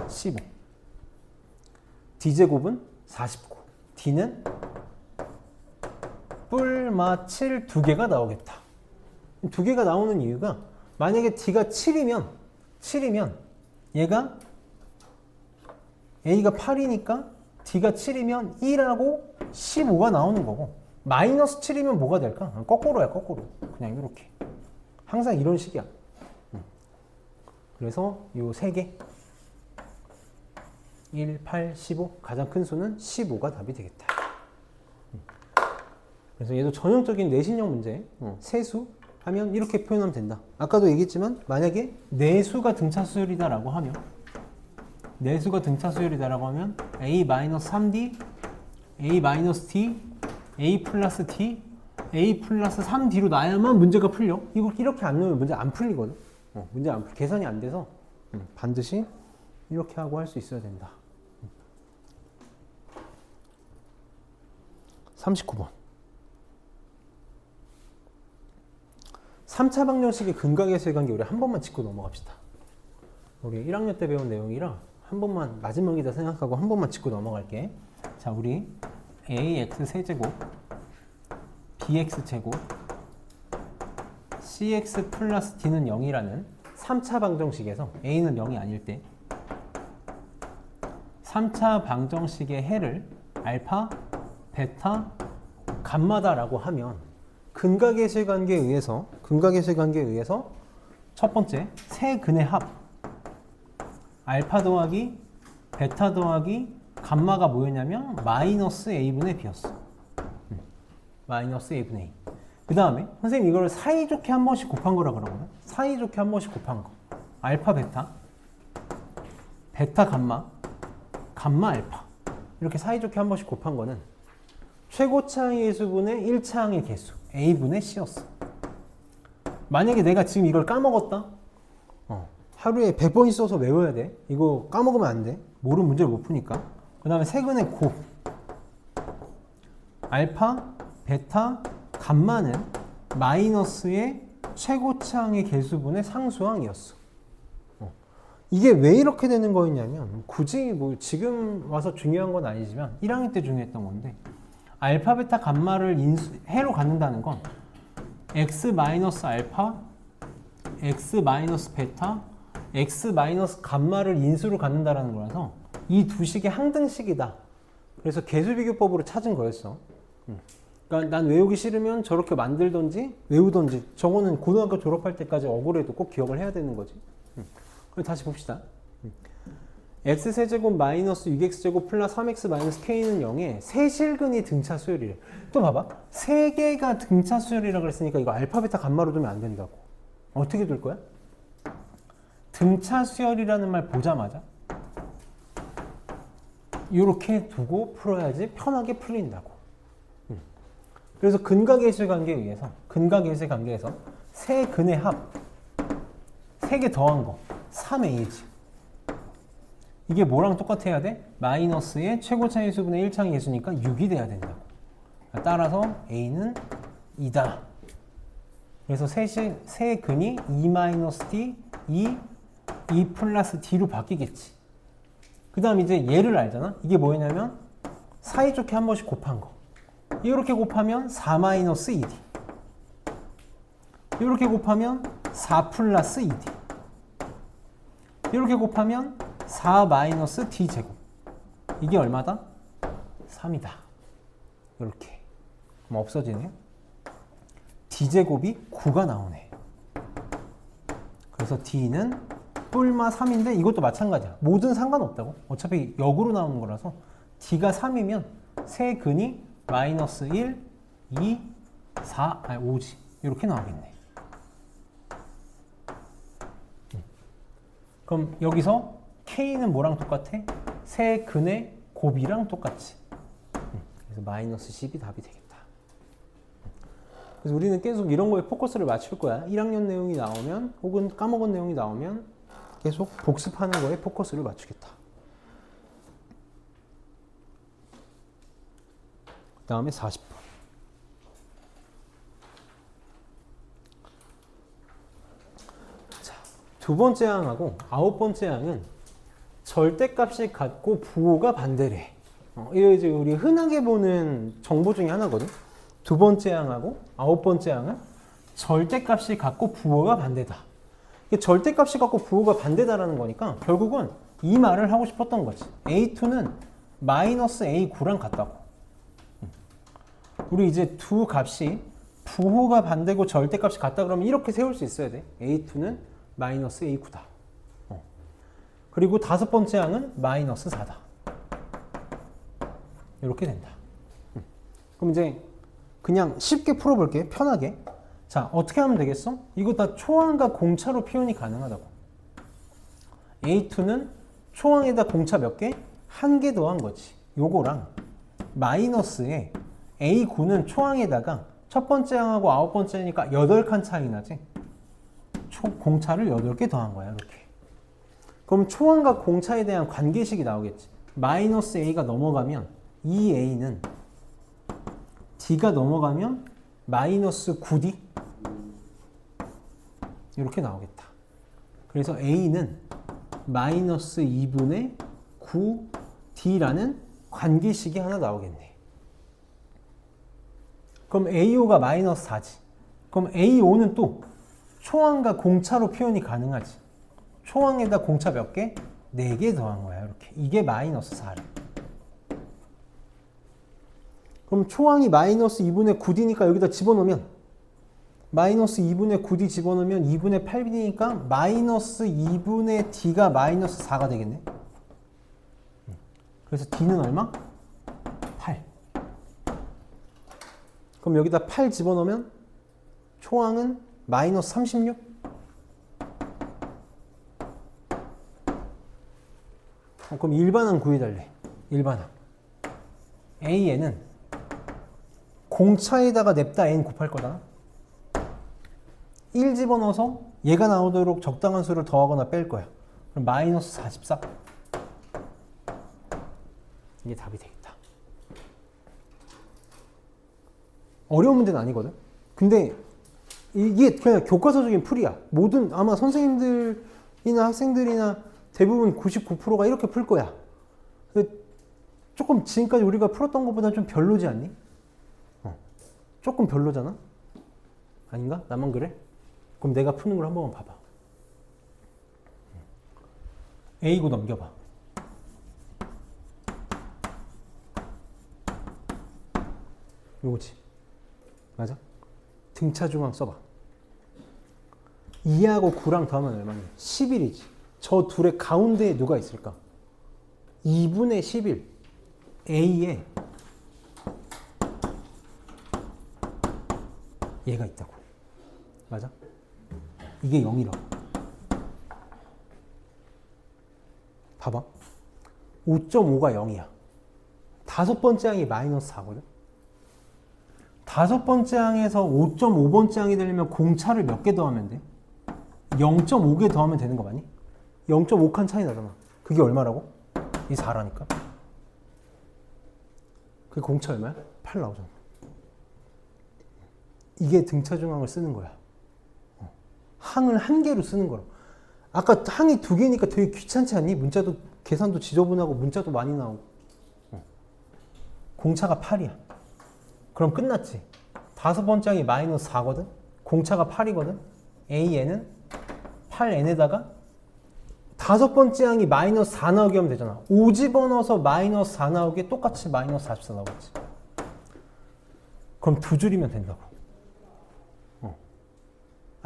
15. D 제곱은 49. D는 뿔마 7 2개가 나오겠다. 2개가 나오는 이유가 만약에 D가 7이면 얘가 A가 8이니까 D가 7이면 1하고 15가 나오는 거고, 마이너스 7이면 뭐가 될까? 거꾸로야, 거꾸로. 그냥 이렇게. 항상 이런 식이야. 그래서 요 3개 1, 8, 15 가장 큰 수는 15가 답이 되겠다. 그래서 얘도 전형적인 내신형 문제. 세수 하면 이렇게 표현하면 된다. 아까도 얘기했지만 만약에 내수가 등차 수열이다라고 하면 내수가 등차 수열이다라고 하면 A-3D, A-T, A 플러스 T, A 플러스 3D로 나야만 문제가 풀려. 이거 이렇게 안 넣으면 문제 안 풀리거든. 문제 안 풀, 계산이 안 돼서 반드시 이렇게 하고 할 수 있어야 된다. 39번. 3차 방정식의 근각의 쇠관계 우리 한 번만 짚고 넘어갑시다. 우리 1학년 때 배운 내용이라 한 번만 마지막이다 생각하고 한 번만 짚고 넘어갈게. 자, 우리 ax 세제곱 bx 제곱 cx 플러스 d는 0이라는 3차 방정식에서 a는 0이 아닐 때 3차 방정식의 해를 알파, 베타, 감마다라고 하면 근각의 쇠관계에 의해서 첫 번째 세 근의 합 알파 더하기 베타 더하기 감마가 뭐였냐면 마이너스 a분의 b였어. 마이너스 a분의 a. 그 다음에 선생님 이걸 사이좋게 한 번씩 곱한 거라 그러거든. 사이좋게 한 번씩 곱한 거. 알파 베타, 베타 감마, 감마 알파. 이렇게 사이좋게 한 번씩 곱한 거는 최고차항의 개수분의 1차항의 개수 a분의 c였어. 만약에 내가 지금 이걸 까먹었다? 하루에 100번 있어서 외워야 돼. 이거 까먹으면 안 돼. 모르는 문제를 못 푸니까. 그 다음에 세근의 곱. 알파, 베타, 감마는 마이너스의 최고차항의 개수분의 상수항이었어. 이게 왜 이렇게 되는 거였냐면 굳이 뭐 지금 와서 중요한 건 아니지만 1학년 때 중요했던 건데 알파, 베타, 감마를 해로 갖는다는 건 x 마이너스 알파, x 마이너스 베타, x 마이너스 감마를 인수로 갖는다라는 거라서 이 두 식의 항등식이다. 그래서 개수비교법으로 찾은 거였어. 그러니까 난 외우기 싫으면 저렇게 만들던지 외우던지 저거는 고등학교 졸업할 때까지 억울해도 꼭 기억을 해야 되는 거지. 그럼 다시 봅시다. x세제곱 마이너스 6x제곱 플러스 3x 마이너스 k는 0에 세실근이 등차 수열이래. 또 봐봐. 세 개가 등차 수열이라고 그랬으니까 이거 알파, 베타, 감마로 두면 안 된다고. 어떻게 둘 거야? 등차 수열이라는 말 보자마자 이렇게 두고 풀어야지 편하게 풀린다고. 그래서 근각계수 관계에 의해서 근각계수 관계에서 세 근의 합, 세 개 더한 거 3a지. 이게 뭐랑 똑같아야 돼? 마이너스의 최고차의 수분의 1차항의 개수니까 6이 돼야 된다고. 따라서 a는 2다. 그래서 세 근이 2-d, 2 플러스 d로 바뀌겠지. 그 다음 이제 얘를 알잖아. 이게 뭐냐면 사이좋게 한 번씩 곱한 거. 이렇게 곱하면 4-2d. 이렇게 곱하면 4 플러스 2d. 이렇게 곱하면 4-d 제곱. 이게 얼마다? 3이다. 이렇게. 그럼 없어지네. d 제곱이 9가 나오네. 그래서 d는 뿔마 3인데 이것도 마찬가지야. 뭐든 상관없다고. 어차피 역으로 나오는 거라서 d가 3이면 세 근이 마이너스 1, 2, 4, 5지. 이렇게 나오겠네. 그럼 여기서 k는 뭐랑 똑같아? 세 근의 곱이랑 똑같지. 그래서 마이너스 10이 답이 되겠다. 그래서 우리는 계속 이런 거에 포커스를 맞출 거야. 1학년 내용이 나오면 혹은 까먹은 내용이 나오면 계속 복습하는 거에 포커스를 맞추겠다. 그 다음에 40번. 자, 두 번째 항하고 9번째 항은 절대값이 같고 부호가 반대래. 이거 이제 우리 흔하게 보는 정보 중에 하나거든. 두 번째 항하고 9번째 항은 절대값이 같고 부호가 반대다. 이게 절대값이 같고 부호가 반대다라는 거니까 결국은 이 말을 하고 싶었던 거지. A2는 마이너스 A9랑 같다고. 우리 이제 두 값이 부호가 반대고 절대값이 같다 그러면 이렇게 세울 수 있어야 돼. A2는 마이너스 A9다. 그리고 다섯 번째 항은 마이너스 4다. 이렇게 된다. 그럼 이제 그냥 쉽게 풀어볼게. 편하게. 자, 어떻게 하면 되겠어? 이거 다 초항과 공차로 표현이 가능하다고. A2는 초항에다 공차 몇 개? 한 개 더한 거지. 요거랑 마이너스에 A9는 초항에다가 첫 번째 항하고 9번째니까 8칸 차이 나지? 공차를 8개 더한 거야. 이렇게. 그럼 초항과 공차에 대한 관계식이 나오겠지. 마이너스 A가 넘어가면 2A는 D가 넘어가면 마이너스 9D 이렇게 나오겠다. 그래서 A는 마이너스 2분의 9D라는 관계식이 하나 나오겠네. 그럼 A5가 마이너스 4지. 그럼 A5는 또 초항과 공차로 표현이 가능하지. 초항에다 공차 몇 개? 4개 더한 거야. 이렇게. 이게 마이너스 4래. 그럼 초항이 마이너스 2분의 9D니까 여기다 집어넣으면 마이너스 2분의 9d 집어넣으면 2분의 8b니까 마이너스 2분의 d가 마이너스 4가 되겠네. 그래서 d는 얼마? 8. 그럼 여기다 8 집어넣으면 초항은 마이너스 36? 그럼 일반항 구해달래. 일반항. a에는 공차에다가 냅다 n 곱할 거다. 1 집어넣어서 얘가 나오도록 적당한 수를 더하거나 뺄 거야. 그럼 마이너스 44. 이게 답이 되겠다. 어려운 문제는 아니거든. 근데 이게 그냥 교과서적인 풀이야. 모든 아마 선생님들이나 학생들이나 대부분 99%가 이렇게 풀 거야. 조금 지금까지 우리가 풀었던 것보다 좀 별로지 않니? 조금 별로잖아? 아닌가? 나만 그래? 그럼 내가 푸는 걸 한 번만 봐봐. A고 넘겨봐. 요거지. 맞아? 등차 중앙 써봐. 2하고 9랑 더하면 얼마냐? 11이지. 저 둘의 가운데에 누가 있을까? 2분의 11. A에 얘가 있다고. 맞아? 이게 0이라고. 봐봐. 5.5가 0이야. 다섯 번째 항이 마이너스 4거든. 다섯 번째 항에서 5.5번째 항이 되려면 공차를 몇 개 더하면 돼? 0.5개 더하면 되는 거 맞니? 0.5칸 차이 나잖아. 그게 얼마라고? 이 4라니까. 그게 공차 얼마야? 8 나오잖아. 이게 등차 중항을 쓰는 거야. 항을 한 개로 쓰는 거라. 아까 항이 두 개니까 되게 귀찮지 않니? 문자도 계산도 지저분하고 문자도 많이 나오고. 공차가 8이야. 그럼 끝났지. 다섯 번째 항이 마이너스 4거든. 공차가 8이거든. A에는 8n에다가 다섯 번째 항이 마이너스 4 나오게 하면 되잖아. 5 집어넣어서 마이너스 4 나오게 똑같이 마이너스 44 나오겠지. 그럼 두 줄이면 된다고.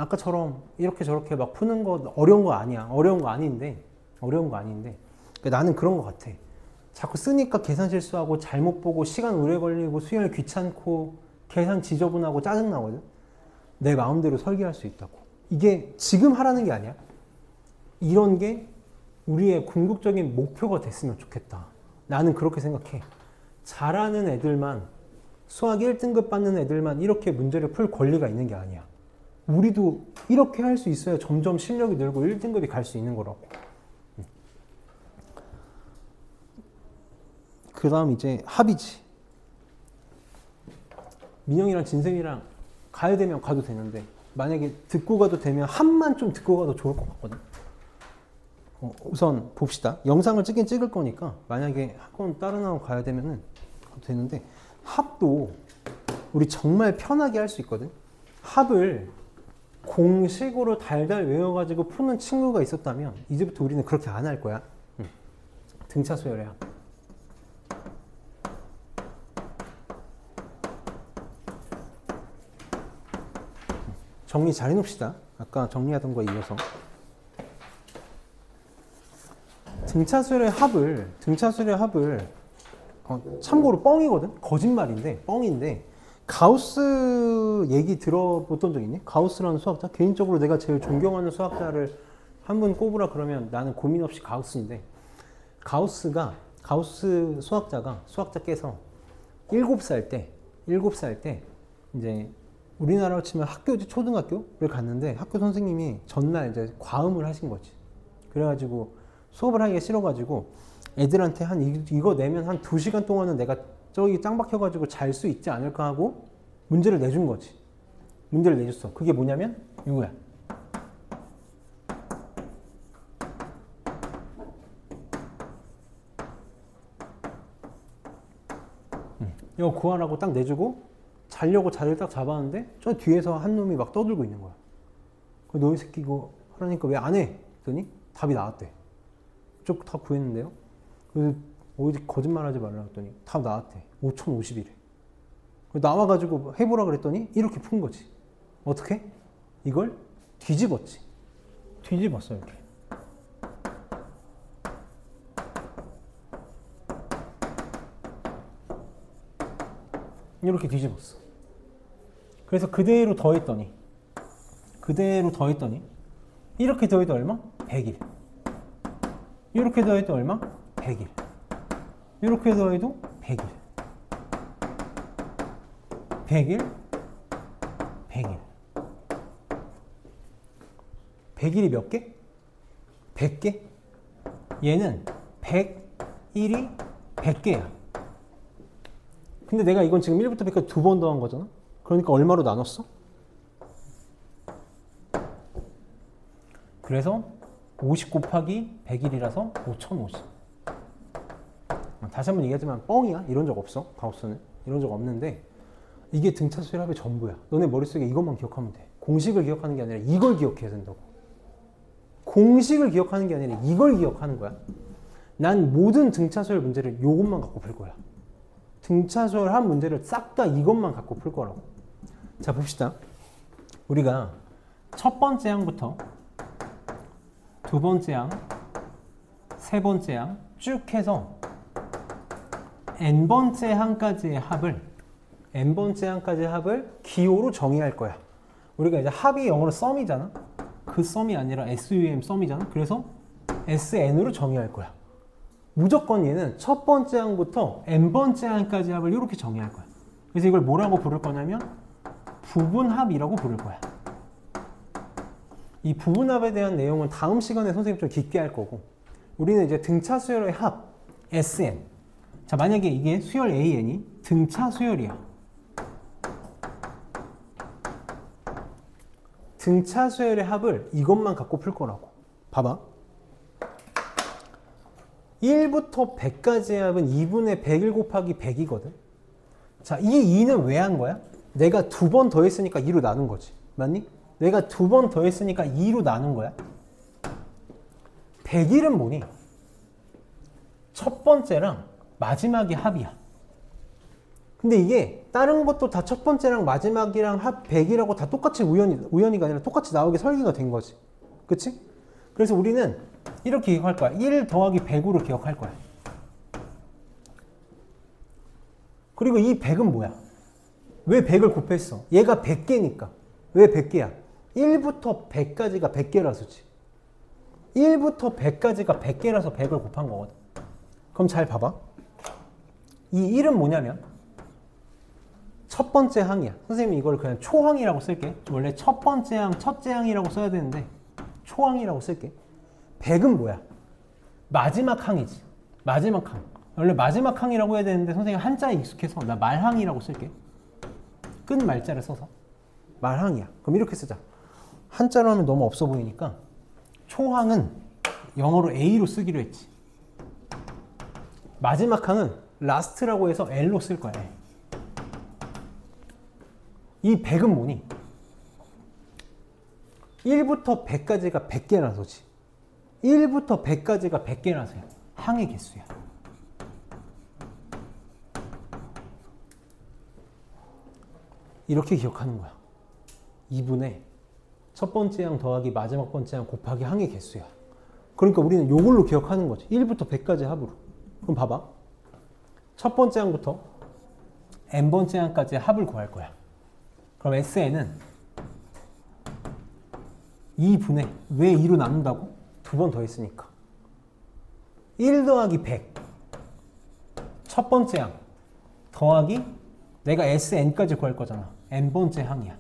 아까처럼 이렇게 저렇게 막 푸는 거 어려운 거 아니야. 어려운 거 아닌데. 그러니까 나는 그런 거 같아. 자꾸 쓰니까 계산 실수하고 잘못 보고 시간 오래 걸리고 수열 귀찮고 계산 지저분하고 짜증나거든. 내 마음대로 설계할 수 있다고. 이게 지금 하라는 게 아니야. 이런 게 우리의 궁극적인 목표가 됐으면 좋겠다. 나는 그렇게 생각해. 잘하는 애들만, 수학 1등급 받는 애들만 이렇게 문제를 풀 권리가 있는 게 아니야. 우리도 이렇게 할 수 있어야 점점 실력이 늘고 1등급이 갈 수 있는 거라고. 그 다음 이제 합이지. 민영이랑 진생이랑 가야 되면 가도 되는데 만약에 듣고 가도 되면 합만 좀 듣고 가도 좋을 것 같거든. 우선 봅시다. 영상을 찍긴 찍을 거니까 만약에 학원 다른 학원 가야 되면은 가도 되는데 합도 우리 정말 편하게 할 수 있거든. 합을 공식으로 달달 외워가지고 푸는 친구가 있었다면 이제부터 우리는 그렇게 안 할 거야. 등차 수열의 합. 정리 잘 해놓읍시다. 아까 정리하던 거에 이어서. 등차수열의 합을 참고로 뻥이거든? 거짓말인데, 뻥인데, 가우스 얘기 들어봤던 적 있니? 가우스라는 수학자? 개인적으로 내가 제일 존경하는 수학자를 한 분 꼽으라 그러면 나는 고민 없이 가우스인데, 가우스 수학자께서 7살 때, 이제 우리나라로 치면 학교지 초등학교를 갔는데 학교 선생님이 전날 이제 과음을 하신 거지. 그래가지고 수업을 하기가 싫어가지고 애들한테 이거 내면 한 2시간 동안은 내가 저기 짱 박혀가지고 잘 수 있지 않을까 하고 문제를 내준 거지. 문제를 내줬어. 그게 뭐냐면 이거야. 이거 구하라고 딱 내주고 자려고 자리를 딱 잡았는데 저 뒤에서 한 놈이 막 떠들고 있는 거야. 너 이 새끼 이거 하라니까 왜 안 해? 그랬더니 답이 나왔대. 쭉 다 구했는데요. 그래서 어디 거짓말하지 말라 했더니 답 나왔대. 5051이래. 나와가지고 해보라 그랬더니 이렇게 푼 거지. 어떻게? 이걸 뒤집었지. 뒤집었어 이렇게. 이렇게 뒤집었어. 그래서 그대로 더했더니 이렇게 더해도 얼마? 100일. 이렇게 더해도 얼마? 100일. 이렇게 더해도 100일. 100일, 100일. 100일이 몇 개? 100개? 얘는 101이 100개야. 근데 내가 이건 지금 1부터 100까지 두 번 더한 거잖아? 그러니까 얼마로 나눴어? 그래서 50 곱하기 100일이라서 5050. 다시 한번 얘기하지만 뻥이야. 이런 적 없어. 가우스는. 이런 적 없는데 이게 등차수열 합의 전부야. 너네 머릿속에 이것만 기억하면 돼. 공식을 기억하는 게 아니라 이걸 기억해야 된다고. 공식을 기억하는 게 아니라 이걸 기억하는 거야. 난 모든 등차수열 문제를 이것만 갖고 풀 거야. 등차수열 합 문제를 싹 다 이것만 갖고 풀 거라고. 자, 봅시다. 우리가 첫 번째 항부터 두 번째 항, 세 번째 항 쭉 해서 n번째 항까지의 합을 기호로 정의할 거야. 우리가 이제 합이 영어로 썸이잖아. 그 썸이 아니라 SUM 썸이잖아. 그래서 SN으로 정의할 거야. 무조건 얘는 첫 번째 항부터 n번째 항까지 합을 이렇게 정의할 거야. 그래서 이걸 뭐라고 부를 거냐면 부분합이라고 부를 거야. 이 부분합에 대한 내용은 다음 시간에 선생님 좀 깊게 할 거고, 우리는 이제 등차 수열의 합 SN. 자, 만약에 이게 수열 AN이 등차 수열이야. 등차 수열의 합을 이것만 갖고 풀 거라고. 봐봐. 1부터 100까지의 합은 2분의 101 곱하기 100이거든. 자, 이 2는 왜 한 거야? 내가 두 번 더했으니까 2로 나눈 거지. 맞니? 내가 두 번 더했으니까 2로 나눈 거야. 101은 뭐니? 첫 번째랑 마지막이 합이야. 근데 이게 다른 것도 다 첫 번째랑 마지막이랑 합 100이라고 다 똑같이 우연히가 아니라 똑같이 나오게 설계가 된 거지. 그치? 그래서 우리는 이렇게 기억할 거야. 1 더하기 100으로 기억할 거야. 그리고 이 100은 뭐야? 왜 100을 곱했어? 얘가 100개니까. 왜 100개야? 1부터 100까지가 100개라서지. 1부터 100까지가 100개라서 100을 곱한 거거든. 그럼 잘 봐봐. 이 1은 뭐냐면 첫 번째 항이야. 선생님이 이걸 그냥 초항이라고 쓸게. 원래 첫 번째 항, 첫째 항이라고 써야 되는데 초항이라고 쓸게. 100은 뭐야? 마지막 항이지. 마지막 항. 원래 마지막 항이라고 해야 되는데 선생님 한자에 익숙해서 나 말항이라고 쓸게. 끝 말자를 써서 말항이야. 그럼 이렇게 쓰자. 한자로 하면 너무 없어 보이니까 초항은 영어로 A로 쓰기로 했지. 마지막 항은 last라고 해서 L로 쓸 거야. 이 100은 뭐니? 1부터 100까지가 100개라서지. 1부터 100까지가 100개라서야. 항의 개수야. 이렇게 기억하는 거야. 2분의 첫 번째 항 더하기 마지막 번째 항 곱하기 항의 개수야. 그러니까 우리는 이걸로 기억하는 거지. 1부터 100까지 합으로. 그럼 봐봐. 첫 번째 항부터 n번째 항까지 합을 구할 거야. 그럼 SN은 2분의, 왜 2로 나눈다고? 두 번 더 했으니까. 1 더하기 100. 첫 번째 항 더하기 내가 SN까지 구할 거잖아. n번째 항이야.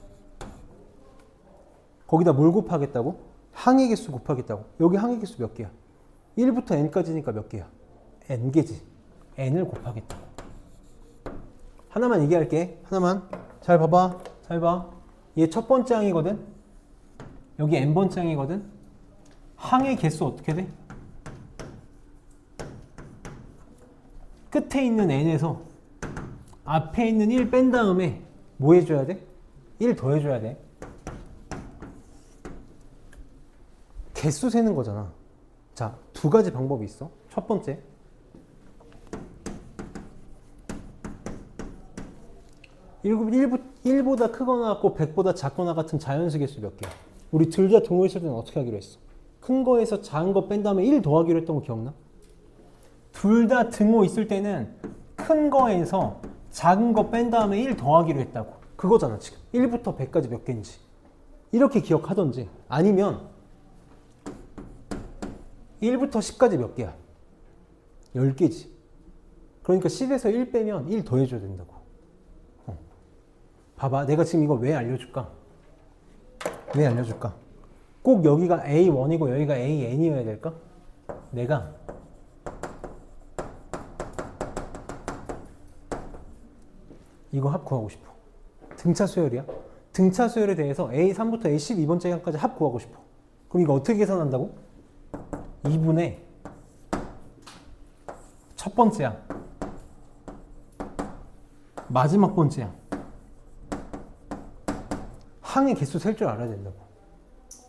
거기다 뭘 곱하겠다고? 항의 개수 곱하겠다고. 여기 항의 개수 몇 개야? 1부터 n까지니까 몇 개야? n개지. n을 곱하겠다고. 하나만 얘기할게. 하나만. 잘 봐봐. 잘 봐. 얘 첫 번째 항이거든. 여기 n번째 항이거든. 항의 개수 어떻게 돼? 끝에 있는 n에서 앞에 있는 1 뺀 다음에 뭐 해줘야 돼? 1 더 해줘야 돼. 개수 세는 거잖아. 자, 두 가지 방법이 있어. 첫 번째, 1보다 크거나 같고 100보다 작거나 같은 자연수 개수 몇 개야? 우리 둘 다 동호했을 때는 어떻게 하기로 했어? 큰 거에서 작은 거 뺀 다음에 1 더하기로 했던 거 기억나? 둘 다 등호 있을 때는 큰 거에서 작은 거 뺀 다음에 1 더하기로 했다고. 그거잖아 지금. 1부터 100까지 몇 개인지. 이렇게 기억하던지 아니면 1부터 10까지 몇 개야? 10개지. 그러니까 10에서 1 빼면 1 더해줘야 된다고. 봐봐. 내가 지금 이거 왜 알려줄까? 왜 알려줄까? 꼭 여기가 A1이고 여기가 AN이어야 될까? 내가 이거 합 구하고 싶어. 등차 수열이야. 등차 수열에 대해서 A3부터 A12번째까지 합 구하고 싶어. 그럼 이거 어떻게 계산한다고? 2분의 첫 번째야. 마지막 번째야. 항의 개수 셀 줄 알아야 된다고.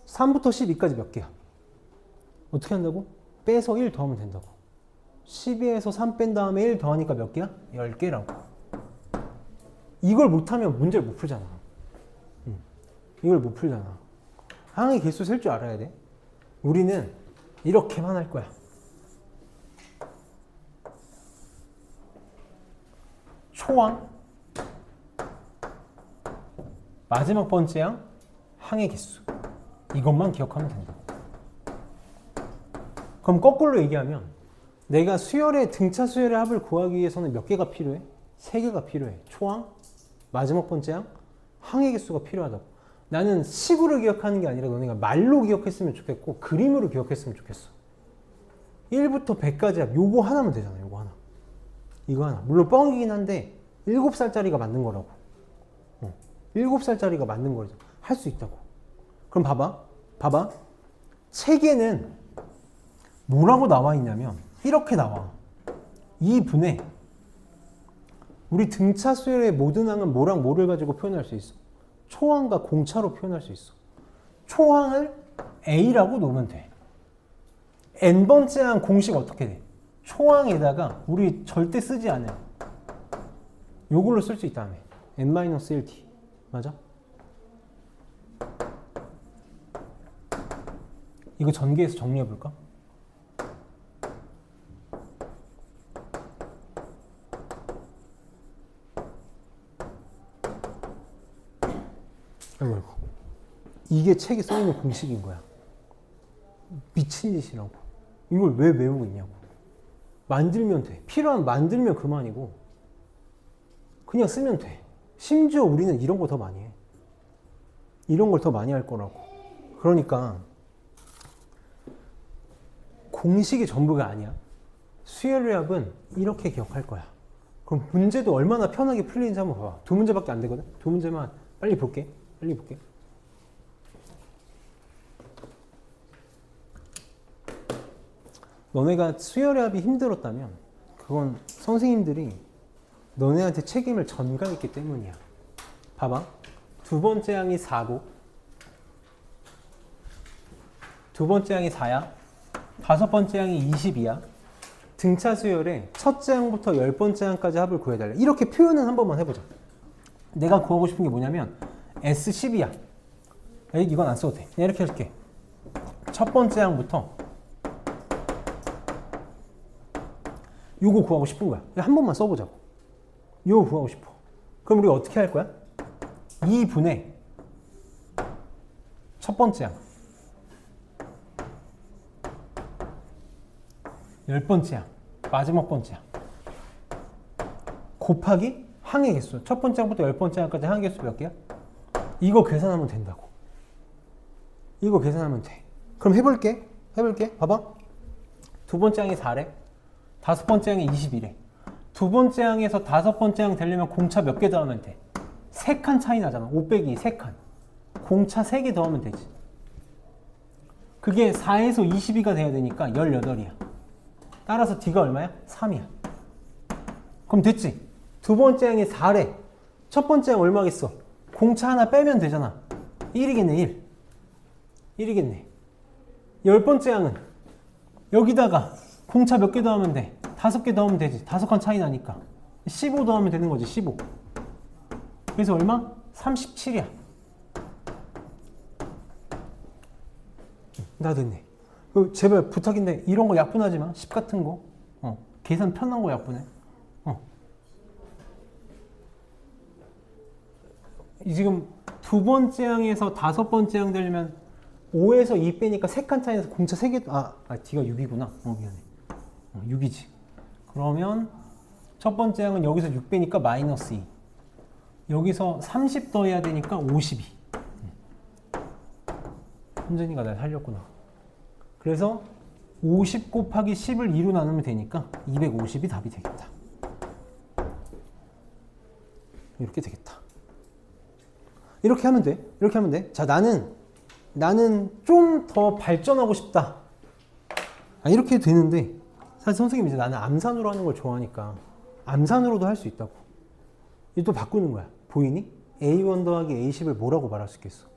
3부터 12까지 몇 개야? 어떻게 한다고? 빼서 1 더하면 된다고. 12에서 3 뺀 다음에 1 더하니까 몇 개야? 10개라고. 이걸 못하면 문제를 못 풀잖아. 이걸 못 풀잖아. 항의 개수 셀 줄 알아야 돼. 우리는 이렇게만 할 거야. 초항, 마지막 번째 항, 항의 개수. 이것만 기억하면 된다. 그럼 거꾸로 얘기하면 내가 수열의 등차 수열의 합을 구하기 위해서는 몇 개가 필요해? 3개가 필요해. 초항, 마지막 번째 항, 항의 개수가 필요하다고. 나는 식으로 기억하는 게 아니라 너네가 말로 기억했으면 좋겠고 그림으로 기억했으면 좋겠어. 1부터 100까지 합. 요거 하나면 되잖아. 요거 하나. 이거 하나. 물론 뻥이긴 한데 7살짜리가 만든 거라고. 7살짜리가 만든 거죠. 할 수 있다고. 그럼 봐봐. 책에는 뭐라고 나와 있냐면 이렇게 나와. 2분의 우리 등차 수열의 모든 항은 뭐랑 뭐를 가지고 표현할 수 있어? 초항과 공차로 표현할 수 있어. 초항을 A라고 놓으면 돼. n번째 항 공식 어떻게 돼? 초항에다가 우리 절대 쓰지 않은 요걸로 쓸 수 있다며. n-1t. 맞아? 이거 전개해서 정리해 볼까? 아이고. 이게 책에 써있는 공식인 거야. 미친 짓이라고. 이걸 왜 외우고 있냐고. 만들면 돼. 필요하면 만들면 그만이고 그냥 쓰면 돼. 심지어 우리는 이런 거 더 많이 해. 이런 걸 더 많이 할 거라고. 그러니까 공식이 전부가 아니야. 수열의 합은 이렇게 기억할 거야. 그럼 문제도 얼마나 편하게 풀리는지 한번 봐봐. 2문제밖에 안 되거든. 2문제만 빨리 볼게. 너네가 수열의 합이 힘들었다면 그건 선생님들이 너네한테 책임을 전가했기 때문이야. 봐봐. 두 번째 항이 4고 두 번째 항이 4야. 다섯 번째 항이 20이야. 등차 수열의 첫째 항부터 10번째 항까지 합을 구해달래. 이렇게 표현은 한 번만 해보자. 내가 구하고 싶은 게 뭐냐면 S10이야. 이건 안 써도 돼. 그냥 이렇게 할게. 첫 번째 항부터 요거 구하고 싶은 거야. 한 번만 써보자고. 요거 구하고 싶어. 그럼 우리 어떻게 할 거야? 2분의 첫 번째 항, 10번째 항, 마지막 번째 항 곱하기 항의 개수. 첫 번째 항부터 10번째 항까지 항의 개수 몇 개야? 이거 계산하면 된다고. 이거 계산하면 돼. 그럼 해볼게. 봐봐. 두 번째 항이 4래. 다섯 번째 항이 21래. 두 번째 항에서 다섯 번째 항 되려면 공차 몇 개 더하면 돼? 3칸 차이 나잖아. 5 빼기 3칸. 공차 3개 더하면 되지. 그게 4에서 22가 돼야 되니까 18이야. 따라서 D가 얼마야? 3이야. 그럼 됐지? 두 번째 항이 4래. 첫 번째 항 얼마겠어? 공차 하나 빼면 되잖아. 1이겠네. 1이겠네. 10번째 항은 여기다가 공차 몇 개 더하면 돼? 5개 더하면 되지. 5칸 차이 나니까 15 더하면 되는 거지. 15. 그래서 얼마? 37이야. 다 됐네. 제발 부탁인데 이런 거 약분하지 마. 10 같은 거. 계산 편한 거 약분해. 지금 두 번째 항에서 다섯 번째 항 되려면 5에서 2 빼니까 3칸 차이에서 공차 3개, D가 6이구나. 미안해. 6이지. 그러면 첫 번째 항은 여기서 6 빼니까 마이너스 2. 여기서 30 더해야 되니까 52. 현준이가 날 살렸구나. 그래서 50 곱하기 10을 2로 나누면 되니까 250이 답이 되겠다. 이렇게 되겠다. 이렇게 하면 돼. 이렇게 하면 돼. 자, 나는 좀 더 발전하고 싶다. 이렇게 되는데 사실 선생님이 이제 나는 암산으로 하는 걸 좋아하니까 암산으로도 할 수 있다고. 이제 또 바꾸는 거야. 보이니? A1 더하기 A10을 뭐라고 말할 수 있겠어?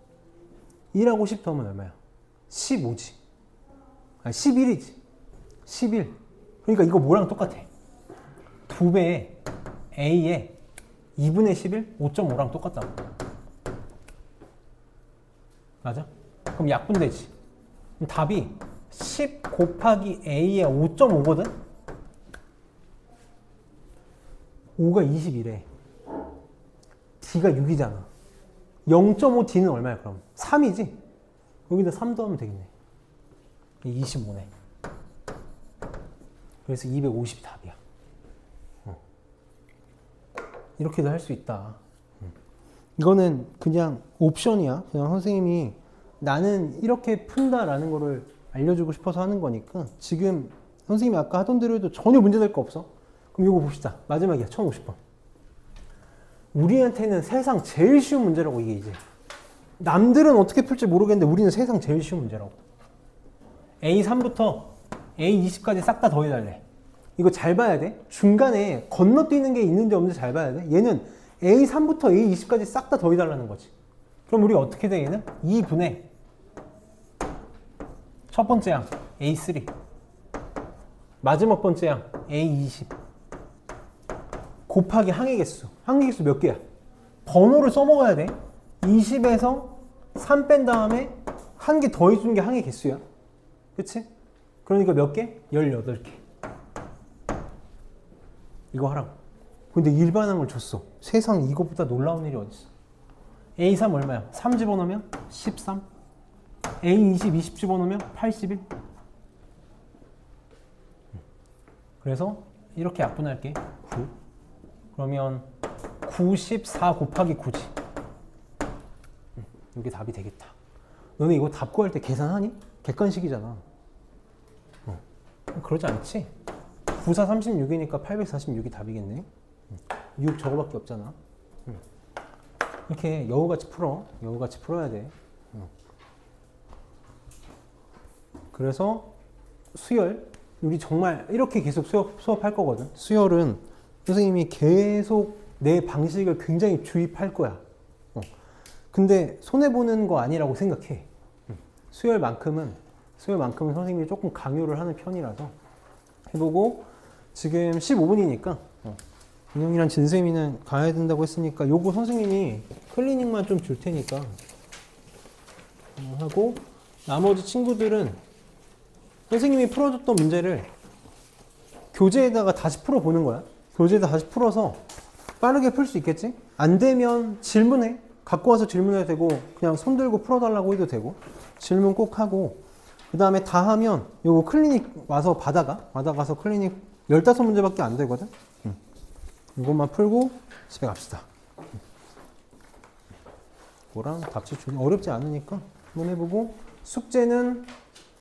1하고 10 더하면 얼마야? 15지. 11이지. 11. 그러니까 이거 뭐랑 똑같아? 2배에 A에 2분의 11? 5.5랑 똑같다고. 맞아? 그럼 약분되지. 그럼 답이 10 곱하기 A에 5.5거든? 5가 21에 D가 6이잖아. 0.5 D는 얼마야 그럼? 3이지? 여기다 3 더하면 되겠네. 25네. 그래서 250이 답이야. 이렇게도 할 수 있다. 이거는 그냥 옵션이야. 그냥 선생님이 나는 이렇게 푼다라는 거를 알려주고 싶어서 하는 거니까 지금 선생님이 아까 하던 대로 해도 전혀 문제될 거 없어. 그럼 이거 봅시다. 마지막이야. 1050번. 우리한테는 세상 제일 쉬운 문제라고 이게 이제. 남들은 어떻게 풀지 모르겠는데 우리는 세상 제일 쉬운 문제라고. A3부터 A20까지 싹 다 더해달래. 이거 잘 봐야 돼. 중간에 건너뛰는 게 있는지 없는지 잘 봐야 돼. 얘는 A3부터 A20까지 싹 다 더해달라는 거지. 그럼 우리 어떻게 돼 얘는? 2분의 첫 번째 항 A3 마지막 번째 항 A20 곱하기 항의 개수. 항의 개수 몇 개야? 번호를 써먹어야 돼. 20에서 3 뺀 다음에 한 개 더해준 게 항의 개수야. 그치? 그러니까 몇 개? 18개. 이거 하라고. 근데 일반항을 줬어. 세상 이것보다 놀라운 일이 어딨어. A3 얼마야? 3 집어넣으면 13. A20 20 집어넣으면 81. 그래서 이렇게 약분할게. 9. 그러면 94 곱하기 9지. 이게 답이 되겠다. 너네 이거 답 구할 때 계산하니? 객관식이잖아. 그러지 않지? 94 36이니까 846이 답이겠네. 6 저거밖에 없잖아. 이렇게 여우같이 풀어. 여우같이 풀어야 돼. 그래서 수열, 우리 정말 이렇게 계속 수업할 거거든. 수열은 선생님이 계속 내 방식을 굉장히 주입할 거야. 근데 손해보는 거 아니라고 생각해. 수열만큼은 선생님이 조금 강요를 하는 편이라서 해보고, 지금 15분이니까 인형이랑 진쌤이는 가야 된다고 했으니까 요거 선생님이 클리닉만 좀 줄 테니까 하고, 나머지 친구들은 선생님이 풀어줬던 문제를 교재에다가 다시 풀어보는 거야. 교재에다 다시 풀어서 빠르게 풀 수 있겠지? 안 되면 질문해. 갖고 와서 질문해도 되고 그냥 손 들고 풀어달라고 해도 되고, 질문 꼭 하고, 그 다음에 다 하면 요거 클리닉 와서 받아가서 클리닉 15문제밖에 안 되거든? 이것만 풀고 집에 갑시다. 이거랑 답지 어렵지 않으니까 한번 해보고, 숙제는